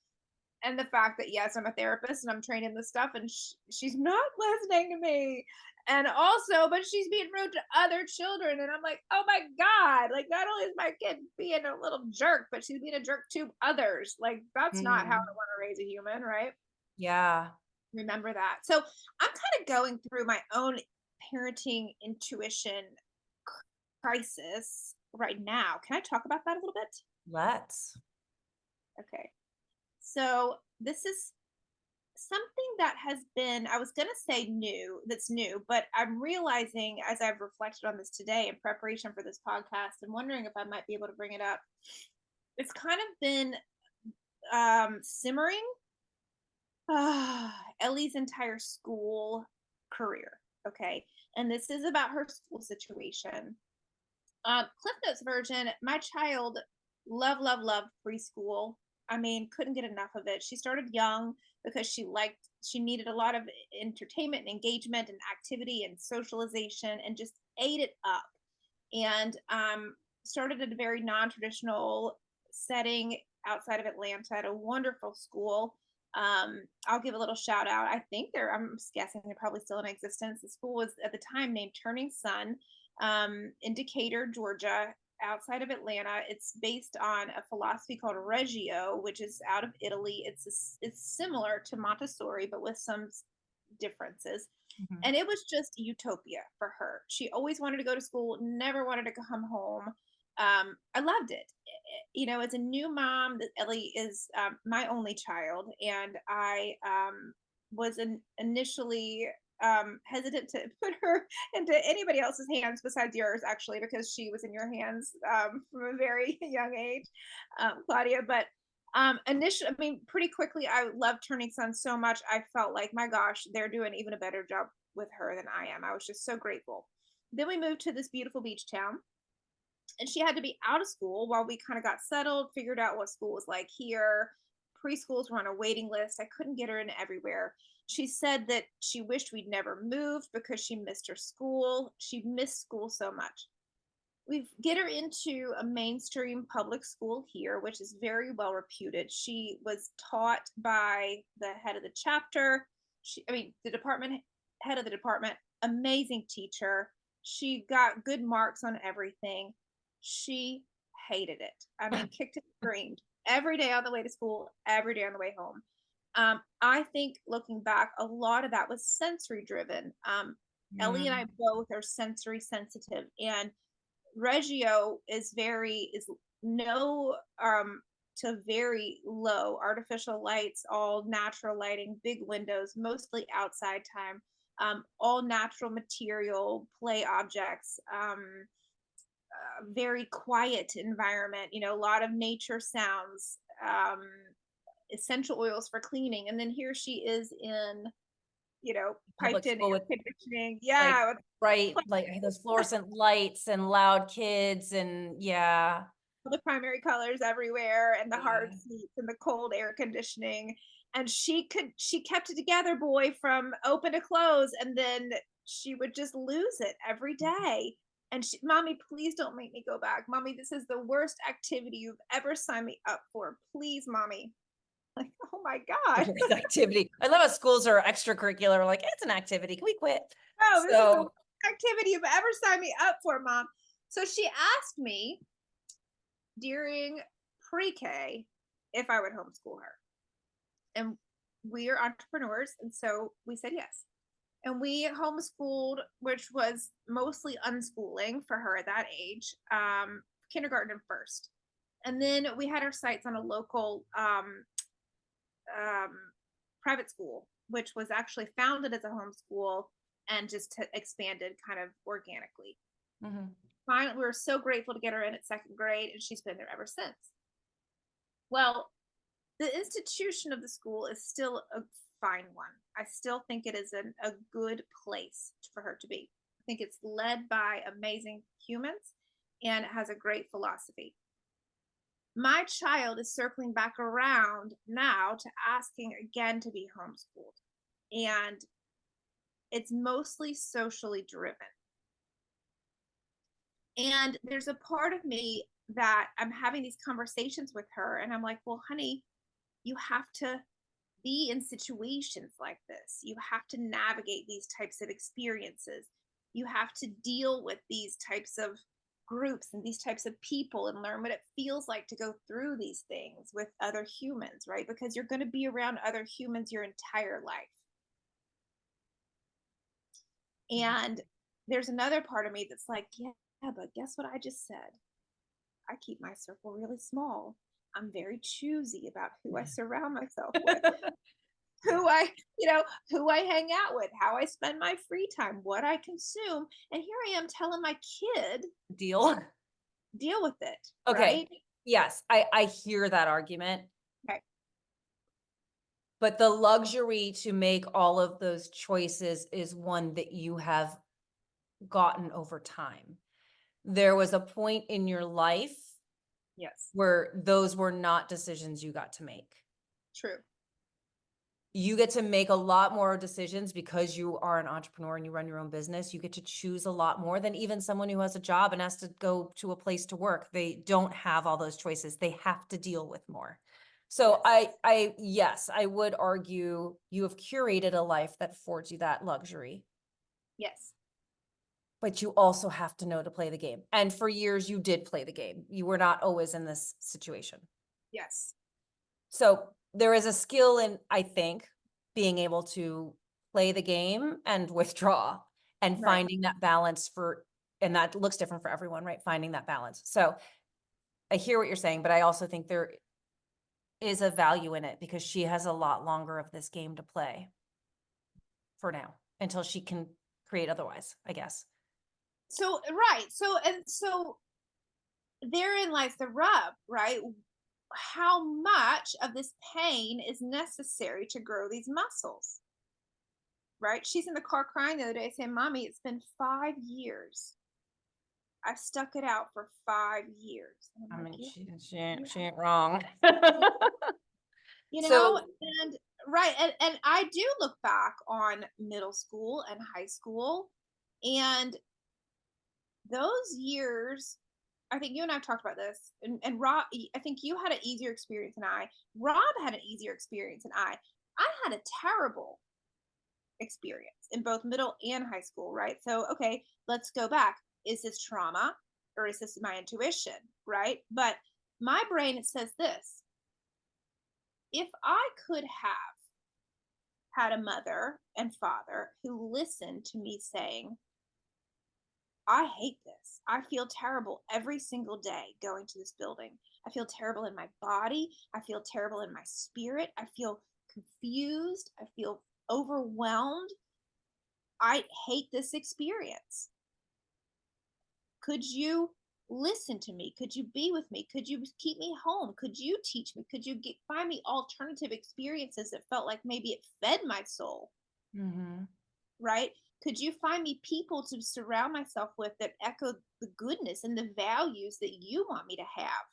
and the fact that yes, I'm a therapist and I'm trained in this stuff, and she's not listening to me, and also, but she's being rude to other children, and I'm like, oh my god, like not only is my kid being a little jerk, but she's being a jerk to others. Like that's not how I Mm. want to raise a human, right? Yeah. Remember that. So I'm kind of going through my own parenting intuition crisis right now. Can I talk about that a little bit? Let's. Okay. So this is something that has been, I was going to say that's new, but I'm realizing as I've reflected on this today in preparation for this podcast and wondering if I might be able to bring it up. It's kind of been simmering Ellie's entire school career. Okay. And this is about her school situation. Cliff Notes version, my child love preschool. I mean, couldn't get enough of it. She started young because she needed a lot of entertainment and engagement and activity and socialization and just ate it up. And started at a very non-traditional setting outside of Atlanta at a wonderful school. I'll give a little shout out. I think I'm guessing they're probably still in existence. The school was at the time named Turning Sun. in Decatur, Georgia, outside of Atlanta. It's based on a philosophy called Reggio, which is out of Italy. It's similar to Montessori, but with some differences. Mhm. And it was just utopia for her. She always wanted to go to school, never wanted to come home. I loved it. As a new mom, that Ellie is my only child, and I was initially hesitant to put her into anybody else's hands besides yours, actually, because she was in your hands from a very young age, Claudia. But initially, I mean, pretty quickly, I loved Turning Sun so much. I felt like, my gosh, they're doing even a better job with her than I am. I was just so grateful. Then we moved to this beautiful beach town, and she had to be out of school while we kind of got settled, figured out what school was like here. Preschools were on a waiting list. I couldn't get her in everywhere. She said that she wished we'd never moved because she missed her school. She missed school so much. We get her into a mainstream public school here, which is very well reputed. She was taught by the head of the chapter. The department head of the department, amazing teacher. She got good marks on everything. She hated it. I mean, kicked and screamed every day on the way to school, every day on the way home. I think looking back, a lot of that was sensory driven. Ellie and I Mm. both are sensory sensitive, and Reggio is no to very low artificial lights, all natural lighting, big windows, mostly outside time, all natural material, play objects, very quiet environment, a lot of nature sounds, essential oils for cleaning. And then here she is in, Public piped in school with air conditioning. like Yeah, bright, like those fluorescent lights and loud kids and yeah. the primary colors everywhere and the hard Yeah. seats and the cold air conditioning. And she kept it together, boy, from open to close, and then she would just lose it every day. And Mommy, please don't make me go back. Mommy, this is the worst activity you've ever signed me up for. Please, Mommy. Like, oh my The God. worst activity. I love how schools are extracurricular, like it's an activity. Can we quit? No, this is the So worst activity you've ever signed me up for, Mom. So she asked me during pre-K if I would homeschool her. And we are entrepreneurs, and so we said yes. And we homeschooled, which was mostly unschooling for her at that age, kindergarten and first. And then we had our sights on a local um, private school, which was actually founded as a homeschool and just expanded kind of organically. mhm. Finally, we were so grateful to get her in at second grade, and she's been there ever since. Well, the institution of the school is still a fine one. I still think it is a good place for her to be. I think it's led by amazing humans, and it has a great philosophy. My child is circling back around now to asking again to be homeschooled. And it's mostly socially driven. And there's a part of me that I'm having these conversations with her, and I'm like, well, honey, you have to be in situations like this. You have to navigate these types of experiences. You have to deal with these types of groups and these types of people and learn what it feels like to go through these things with other humans, right? Because you're going to be around other humans your entire life. And there's another part of me that's like, yeah, but guess what I just said? I keep my circle really small. I'm very choosy about who I surround myself with, Yeah. who I, who I hang out with, how I spend my free time, what I consume. And here I am telling my kid to Deal. deal with it, Okay. right? Yes, I hear that argument, Okay. but the luxury to make all of those choices is one that you have gotten over time. There was a point in your life Yes. where those were not decisions you got to make. True. You get to make a lot more decisions because you are an entrepreneur and you run your own business. You get to choose a lot more than even someone who has a job and has to go to a place to work. They don't have all those choices. They have to deal with more. So Yes. yes, I would argue you have curated a life that affords you that luxury. Yes. but you also have to know to play the game. And for years you did play the game. You were not always in this situation. Yes. So there is a skill in, I think, being able to play the game and withdraw and Right. finding that balance and that looks different for everyone, right? Finding that balance. So I hear what you're saying, but I also think there is a value in it because she has a lot longer of this game to play for now until she can create otherwise, I guess. So right. So therein lies the rub, right? How much of this pain is necessary to grow these muscles? Right? She's in the car crying the other day saying, "Mommy, it's been 5 years. I've stuck it out for 5 years." And I I'm like, mean, "Yeah, you she ain't wrong. you know, So, and right, and I do look back on middle school and high school, and those years, I think you and I have talked about this, and Rob, I think you had an easier experience than I. Rob had an easier experience than I. I had a terrible experience in both middle and high school, right? So, okay, let's go back. Is this trauma or is this my intuition, right? But my brain says this: if I could have had a mother and father who listened to me saying, I hate this. I feel terrible every single day going to this building. I feel terrible in my body. I feel terrible in my spirit. I feel confused. I feel overwhelmed. I hate this experience. Could you listen to me? Could you be with me? Could you keep me home? Could you teach me? Could you find me alternative experiences that felt like maybe it fed my soul, mhm. right? Could you find me people to surround myself with that echo the goodness and the values that you want me to have,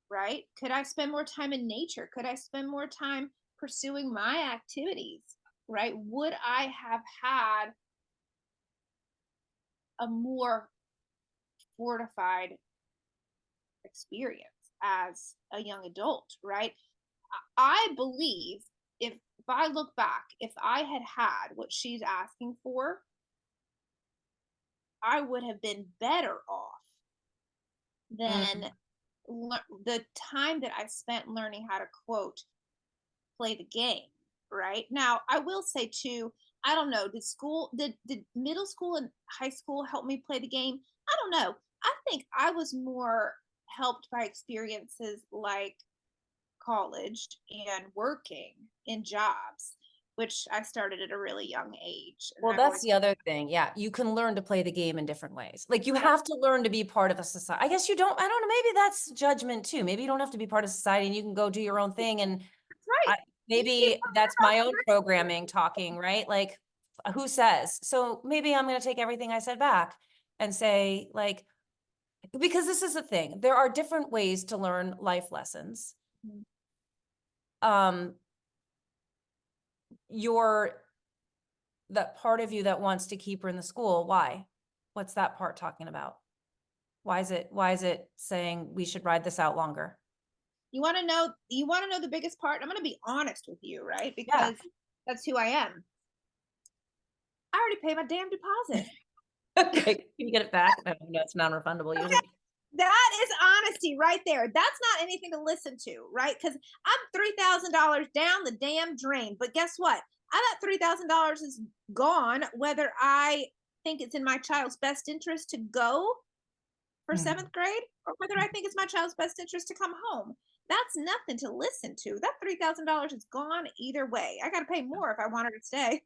right? Could I spend more time in nature? Could I spend more time pursuing my activities, right? Would I have had a more fortified experience as a young adult, right? I believe if I look back, if I had had what she's asking for, I would have been better off than Mm, the time that I spent learning how to quote play the game. Right now, I will say too. I don't know. Did middle school and high school help me play the game? I don't know. I think I was more helped by experiences like college and working in jobs, which I started at a really young age. And well, I've that's always, the other thing. Yeah, you can learn to play the game in different ways. Like, you yeah, have to learn to be part of a society. I guess you don't I don't know, maybe that's judgment too. Maybe you don't have to be part of society and you can go do your own thing, and that's right. I You can be maybe that's my own programming talking, right? Like, who says? So maybe I'm gonna take everything I said back and say, like, because this is the thing, there are different ways to learn life lessons. Mhm. Um, your that part of you that wants to keep her in the school, why? What's that part talking about? Why is it saying we should ride this out longer? You want to know the biggest part? I'm going to be honest with you, right? Yeah. Because that's who I am. I already paid my damn deposit. Okay. Can you get it back? No, no, it's non-refundable Okay. usually. That is honesty right there. That's not anything to listen to, right? Because I'm $3,000 down the damn drain. But guess what? That $3,000 is gone, whether I think it's in my child's best interest to go for Mhm. seventh grade or whether I think it's my child's best interest to come home. That's nothing to listen to. That $3,000 is gone either way. I got to pay more if I want her to stay.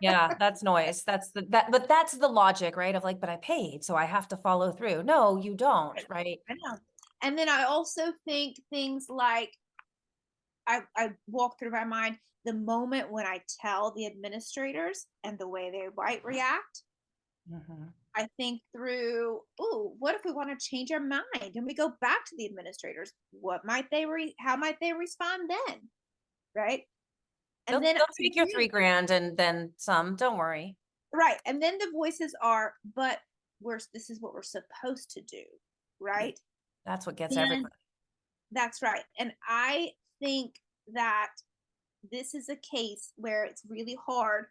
Yeah, that's noise. But that's the logic, right? Of like, but I paid, so I have to follow through. No, you don't, right? I know. And then I also think things like I walk through my mind the moment when I tell the administrators and the way they might react. Mhm. I think through, oh, what if we want to change our mind and we go back to the administrators? How might they respond then? Right. And then They'll I take your do 3 grand and then some, don't worry. right. And then the voices are, but this is what we're supposed to do. Yeah, Right. that's what gets And everybody. that's right. And I think that this is a case where it's really hard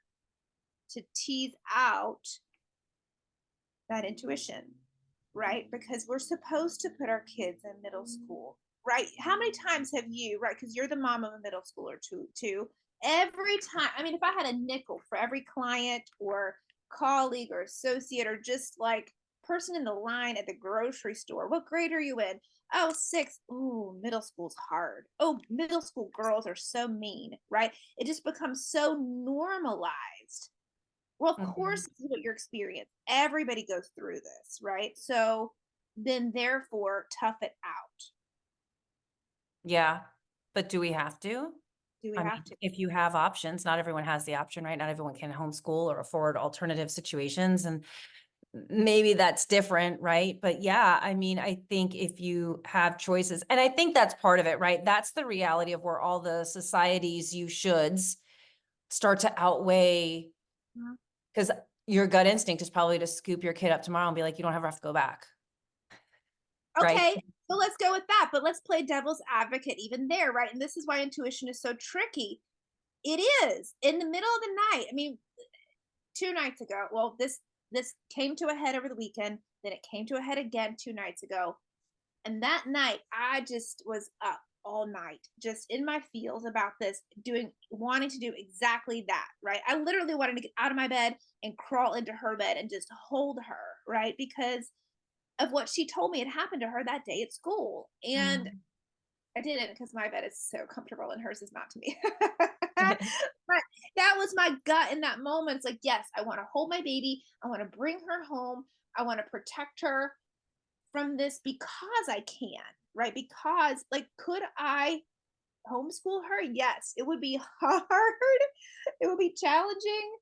to tease out that intuition, right? Because we're supposed to put our kids in middle school, right? How many times have you, right? Because you're the mom of a middle schooler too. Every time, I mean, if I had a nickel for every client or colleague or associate or just like person in the line at the grocery store, what grade are you in? Oh, six. Ooh, middle school's hard. Oh, middle school girls are so mean, right? It just becomes so normalized. Well, of Mhm. course, this is what your experience. Everybody goes through this, right? So then, therefore, tough it out. Yeah. But do we have to? Do we I have mean, to? if you have options, not everyone has the option, right? Not everyone can homeschool or afford alternative situations. And maybe that's different, right? But yeah, I mean, I think if you have choices, and I think that's part of it, right? That's the reality of where all the society's you shoulds start to outweigh, Mhm. because your gut instinct is probably to scoop your kid up tomorrow and be like, you don't ever have to go back, right? Okay, so let's go with that. But let's play devil's advocate even there, right? And this is why intuition is so tricky. It is in the middle of the night. I mean, 2 nights ago. Well, this came to a head over the weekend. Then it came to a head again 2 nights ago. And that night, I just was up all night, just in my feels about this, wanting to do exactly that, right? I literally wanted to get out of my bed and crawl into her bed and just hold her, right? Because of what she told me had happened to her that day at school. And Mm. I didn't because my bed is so comfortable and hers is not to me. But that was my gut in that moment. It's like, yes, I want to hold my baby. I want to bring her home. I want to protect her from this because I can, right? Because, like, could I homeschool her? Yes, it would be hard. It would be challenging,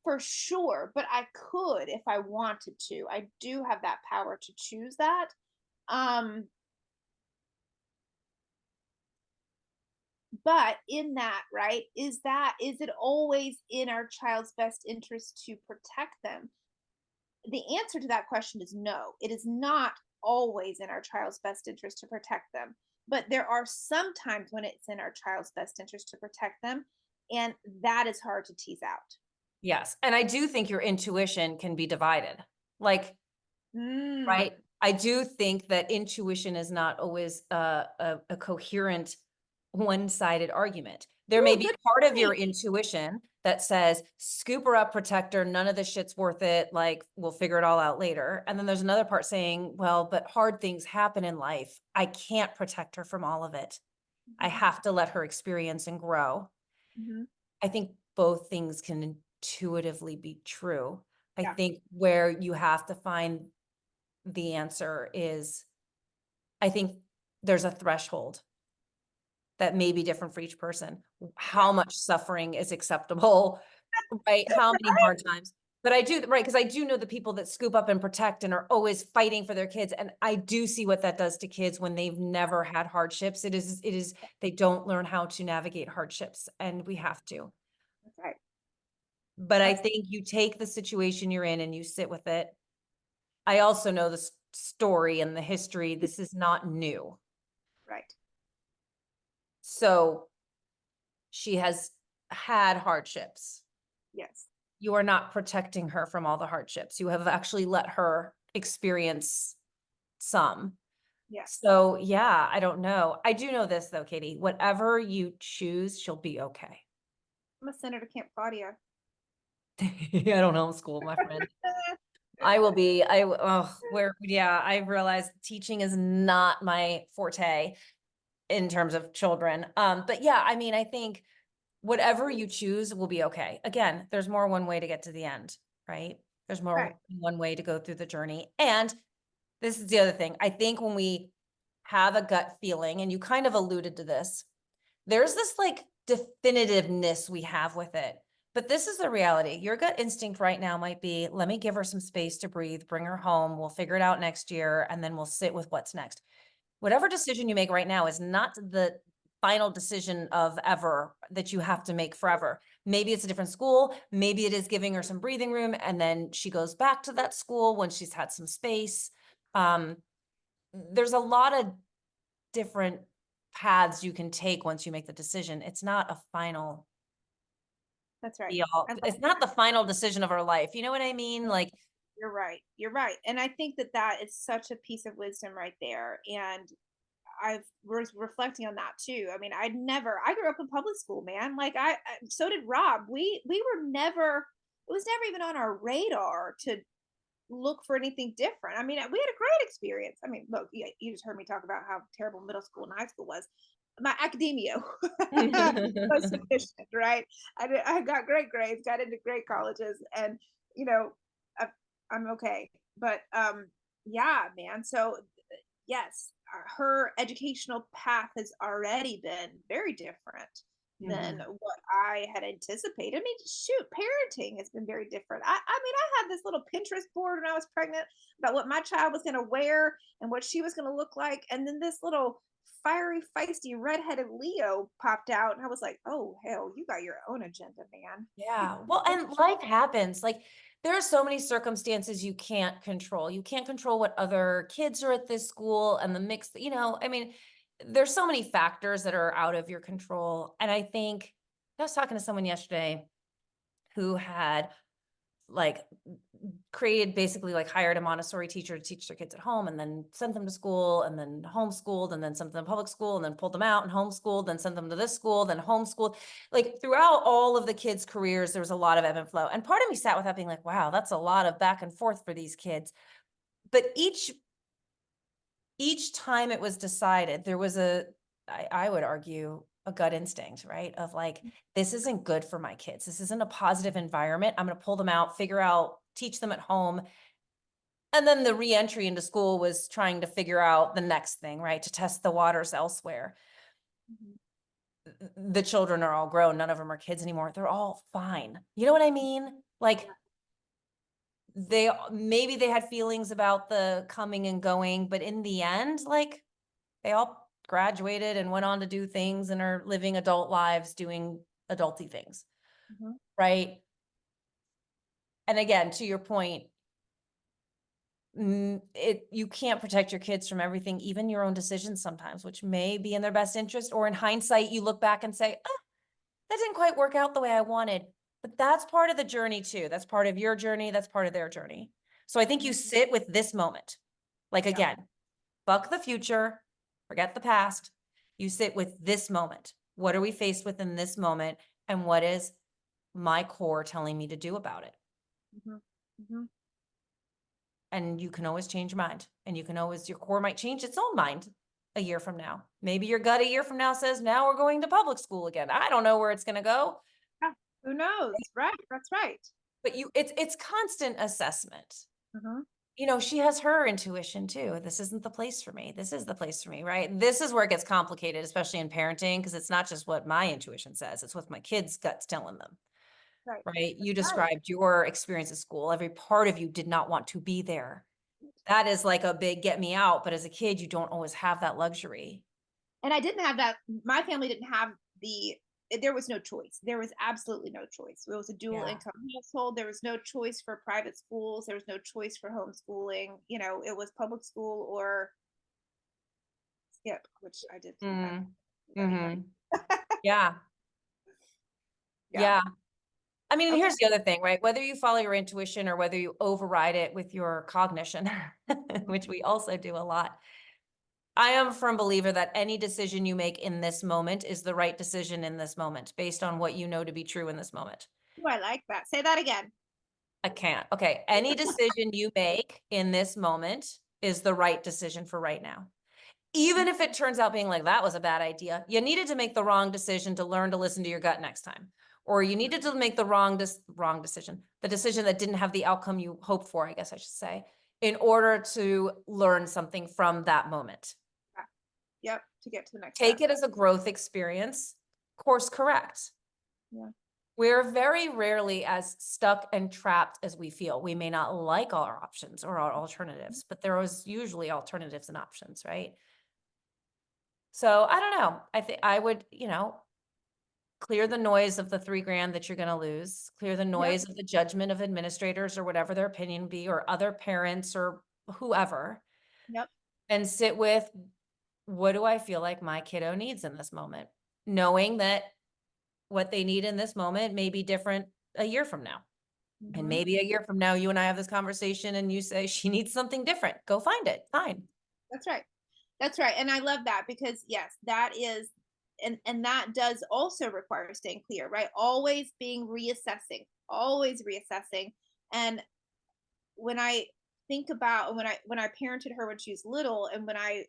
for sure. But I could if I wanted to. I do have that power to choose that. Um, but in that, right, is it always in our child's best interest to protect them? The answer to that question is no. It is not always in our child's best interest to protect them. But there are some times when it's in our child's best interest to protect them. And that is hard to tease out. Yes. And I do think your intuition can be divided. Like, right? Mm. I do think that intuition is not always a coherent one-sided argument. There may Ooh, be good part of your point. intuition that says, scoop her up, protect her, none of this shit's worth it, like, we'll figure it all out later. And then there's another part saying, well, but hard things happen in life. I can't protect her from all of it. I Mhm, have to let her experience and grow. mhm. I think both things can intuitively be true. I Yeah, think where you have to find the answer is, I think there's a threshold that may be different for each person. yeah. How much suffering is acceptable, right? How many Right? hard times? But I do, right? Because I do know the people that scoop up and protect and are always fighting for their kids. And I do see what that does to kids when they've never had hardships. They don't learn how to navigate hardships, and we have to. That's right. But I That's think you take the situation you're in and you sit with it. I also know the story and the history. This is not new. right. So she has had hardships. Yes. You are not protecting her from all the hardships. You have actually let her experience some. Yes. So, yeah, I don't know. I do know this though, Katie. Whatever you choose, she'll be okay. I'm a Senator Camp Claudia. I don't homeschool, my friend. I will be. Yeah, I realized teaching is not my forte in terms of children. But yeah, I mean, I think whatever you choose will be okay. Again, there's more one way to get to the end, right? There's Right. more one way to go through the journey. And this is the other thing. I think when we have a gut feeling, and you kind of alluded to this, there's this like definitiveness we have with it. But this is the reality. Your gut instinct right now might be, let me give her some space to breathe, bring her home. We'll figure it out next year, and then we'll sit with what's next. Whatever decision you make right now is not the final decision of ever that you have to make forever. Maybe it's a different school. Maybe it is giving her some breathing room, and then she goes back to that school when she's had some space. Um, there's a lot of different paths you can take once you make the decision. It's not a final That's right. be all. I love It's not the final decision of our life. You know what I mean? Like, You're right. You're right. And I think that that is such a piece of wisdom right there. And I was reflecting on that too. I mean, I grew up in public school, man. Like so did Rob. We were never, it was never even on our radar to look for anything different. I mean, we had a great experience. I mean, look, you just heard me talk about how terrible middle school and high school was. My academia was sufficient, right? I got great grades, got into great colleges, and you know, I, I'm okay. But yeah, man. So yes, her educational path has already been very different than Mhm. what I had anticipated. I mean, shoot, parenting has been very different. I mean, I had this little Pinterest board when I was pregnant about what my child was going to wear and what she was going to look like. And then this little fiery, feisty, redheaded Leo popped out. And I was like, oh, hell, you got your own agenda, man. Yeah. Well, and life happens. Like there are so many circumstances you can't control. You can't control what other kids are at this school and the mix, I mean, there's so many factors that are out of your control. And I think I was talking to someone yesterday who had like created basically like hired a Montessori teacher to teach their kids at home and then sent them to school and then homeschooled and then sent them to public school and then pulled them out and homeschooled, then sent them to this school, then homeschooled. Like throughout all of the kids' careers, there was a lot of ebb and flow. And part of me sat with that being like, wow, that's a lot of back and forth for these kids. But each time it was decided, there was I would argue, a gut instinct, right? Of like, this isn't good for my kids. This isn't a positive environment. I'm going to pull them out, figure out, teach them at home. And then the reentry into school was trying to figure out the next thing, right? To test the waters elsewhere. Mhm. The children are all grown. None of them are kids anymore. They're all fine. You know what I mean? Like, Yeah. maybe they had feelings about the coming and going, but in the end, like they all graduated and went on to do things and are living adult lives doing adulty things, Mhm. right? And again, to your point, you can't protect your kids from everything, even your own decisions sometimes, which may be in their best interest, or in hindsight, you look back and say, oh, that didn't quite work out the way I wanted. But that's part of the journey too. That's part of your journey. That's part of their journey. So I think you Mhm. sit with this moment. Like Yeah. again, buck the future, forget the past. You sit with this moment. What are we faced with in this moment? And what is my core telling me to do about it? Mhm. Mhm. And you can always change your mind. And you can always, your core might change its own mind a year from now. Maybe your gut a year from now says, now we're going to public school again. I don't know where it's going to go. Yeah. Who knows? Right. That's right. But it's constant assessment. Mhm. She has her intuition too. This isn't the place for me. This is the place for me, right? This is where it gets complicated, especially in parenting, because it's not just what my intuition says, it's what my kid's gut's telling them, Right. right? That's You right. described your experience at school. Every part of you did not want to be there. That is like a big get me out. But as a kid, you don't always have that luxury. And I didn't have that. My family didn't have the. There was no choice. There was absolutely no choice. It was a dual Yeah. income household. There was no choice for private schools. There was no choice for homeschooling. It was public school or skip, which I did. I Mm. anyway. Hmm. Yeah. Yeah. Yeah. I mean, Okay. here's the other thing, right? Whether you follow your intuition or whether you override it with your cognition, which we also do a lot. I am a firm believer that any decision you make in this moment is the right decision in this moment, based on what you know to be true in this moment. Ooh, I like that. Say that again. I can't. Okay. Any decision you make in this moment is the right decision for right now. Even if it turns out being like, that was a bad idea, you needed to make the wrong decision to learn to listen to your gut next time. Or you needed to make the wrong decision, the decision that didn't have the outcome you hoped for, I guess I should say, in order to learn something from that moment. Yeah. Yep. To get to the next Take step. it as a growth experience, course correct. Yeah. We're very rarely as stuck and trapped as we feel. We may not like all our options or our alternatives, but there is usually alternatives and options, right? So I don't know. I think I would, clear the noise of the 3 grand that you're going to lose, clear the Yep. noise of the judgment of administrators or whatever their opinion be, or other parents or whoever, Yep. and sit with, what do I feel like my kiddo needs in this moment? Knowing that what they need in this moment may be different a year from now. And Mhm. maybe a year from now, you and I have this conversation and you say she needs something different. Go find it. Fine. That's right. That's right. And I love that because yes, that is and that does also require staying clear, right? Always reassessing. And when I think about when I parented her when she was little and when I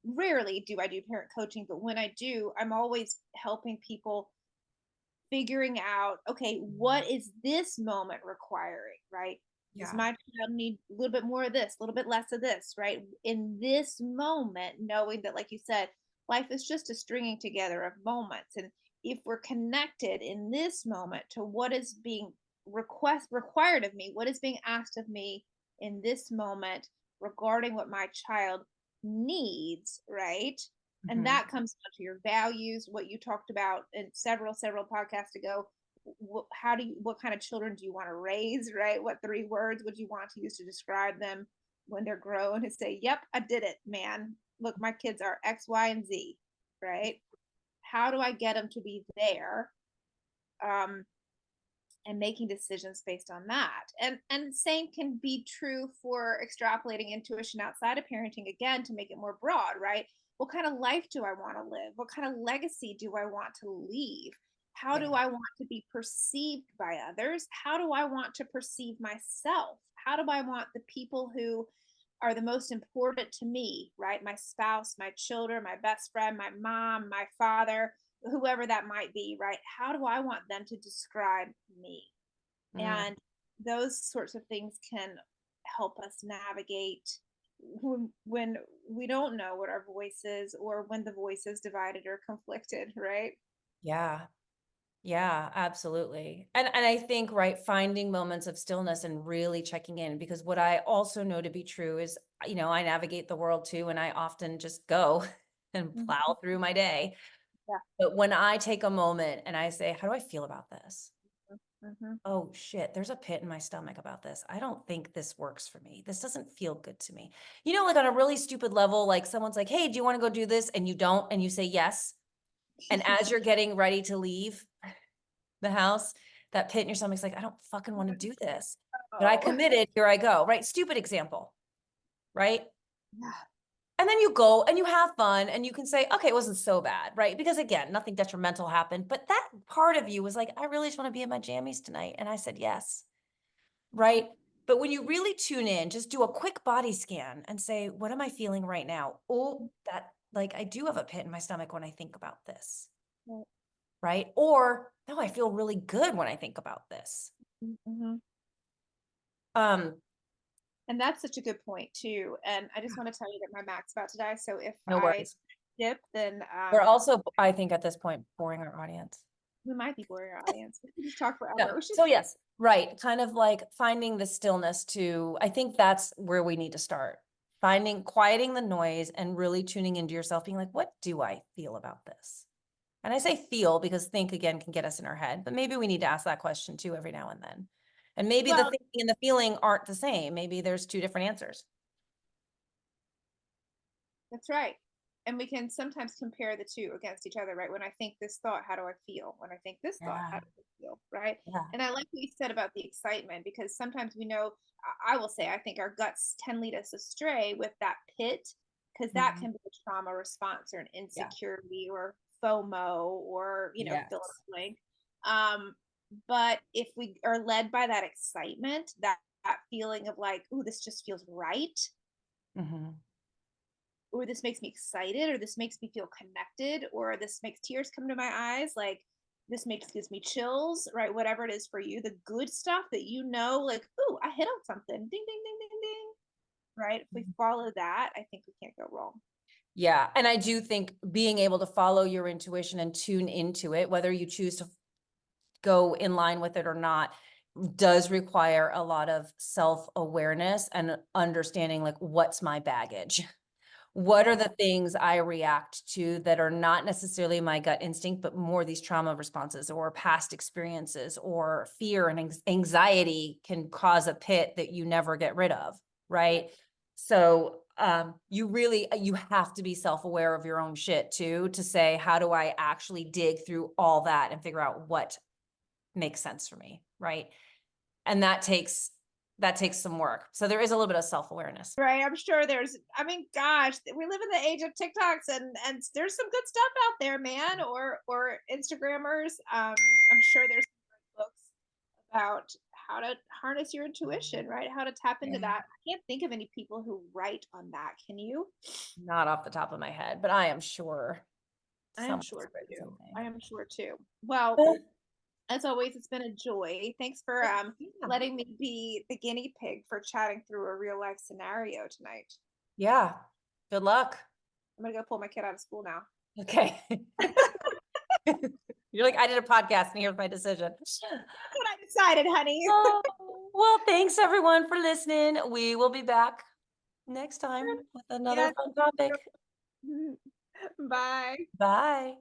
rarely do I do parent coaching, but when I do, I'm always helping people figuring out, okay, Mhm. what is this moment requiring, right? Does Yeah. my child need a little bit more of this, a little bit less of this, right? In this moment, knowing that, like you said, life is just a stringing together of moments. And if we're connected in this moment to what is being required of me, what is being asked of me in this moment regarding what my child needs, right? And Mhm. that comes down to your values, what you talked about in several podcasts ago. What kind of children do you want to raise, right? What three words would you want to use to describe them when they're grown and say, yep, I did it, man. Look, my kids are X, Y, and Z, right? How do I get them to be there? Um, and making decisions based on that. And same can be true for extrapolating intuition outside of parenting again to make it more broad, right? What kind of life do I want to live? What kind of legacy do I want to leave? How Yeah. do I want to be perceived by others? How do I want to perceive myself? How do I want the people who are the most important to me, right? My spouse, my children, my best friend, my mom, my father, whoever that might be, right? How do I want them to describe me? Mm. And those sorts of things can help us navigate when we don't know what our voice is or when the voice is divided or conflicted, right? Yeah. Yeah, absolutely. And I think, right, finding moments of stillness and really checking in, because what I also know to be true is, I navigate the world too, and I often just go and Mhm. plow through my day. Yeah. But when I take a moment and I say, how do I feel about this? Hmm. Oh shit, there's a pit in my stomach about this. I don't think this works for me. This doesn't feel good to me. Like on a really stupid level, like someone's like, hey, do you want to go do this? And you don't, and you say yes. And as you're getting ready to leave the house, that pit in your stomach's like, I don't fucking want to do this. But I Oh, committed, here I go, right? Stupid example, right? yeah. And then you go and you have fun and you can say, okay, it wasn't so bad, right? Because again, nothing detrimental happened. But that part of you was like, I really just want to be in my jammies tonight. And I said yes, right? But when you really tune in, just do a quick body scan and say, what am I feeling right now? Oh, that like I do have a pit in my stomach when I think about this, Right. right? Or no, I feel really good when I think about this. Mhm. Um, And that's such a good point too. And I just want to tell you that my Mac's about to die. So if no I worries. dip, then We're also, I think at this point, boring our audience. we might be boring our audience. We can just talk No. forever. We should. So yes, right. Kind of like finding the stillness to, I think that's where we need to start. Quieting the noise and really tuning into yourself, being like, what do I feel about this? And I say feel because think again can get us in our head, but maybe we need to ask that question too every now and then. And maybe the Well, thinking and the feeling aren't the same. Maybe there's two different answers. that's right. And we can sometimes compare the two against each other, right? When I think this thought, how do I feel? When I think this thought, Yeah. how do I feel? Right. Yeah. And I like what you said about the excitement because sometimes we know, I will say, I think our guts can lead us astray with that pit because that Mhm. can be a trauma response or an Yeah. insecurity or FOMO or, fill in Yes. the blank. Um, but if we are led by that excitement, that feeling of like, ooh, this just feels right, Hmm. or this makes me excited, or this makes me feel connected, or this makes tears come to my eyes, like this makes gives me chills, right? Whatever it is for you, the good stuff that like, ooh, I hit on something, ding, ding, ding, ding, ding, right? If we follow that, I think we can't go wrong. Yeah. And I do think being able to follow your intuition and tune into it, whether you choose to go in line with it or not, does require a lot of self-awareness and understanding like what's my baggage. What are Yeah. the things I react to that are not necessarily my gut instinct, but more these trauma responses or past experiences or fear and anxiety can cause a pit that you never get rid of, right? So you have to be self-aware of your own shit too, to say, how do I actually dig through all that and figure out what makes sense for me, right? And that takes some work. So there is a little bit of self-awareness. Right, I'm sure I mean, gosh, we live in the age of TikToks and there's some good stuff out there, man, or Instagrammers. I'm sure there's some great books about how to harness your intuition, right? How to tap into Yeah. that. I can't think of any people who write on that. Can you? Not off the top of my head, but I am sure I am someone's sure written too. something. I am sure too. Well, Uh, as always, it's been a joy. Thanks for Yeah. letting me be the guinea pig for chatting through a real life scenario tonight. Yeah. Good luck. I'm gonna go pull my kid out of school now. Okay. You're like, I did a podcast and here's my decision. That's what I decided, honey. Oh, well, thanks everyone for listening. We will be back next time with another Yes. fun topic. Bye. Bye.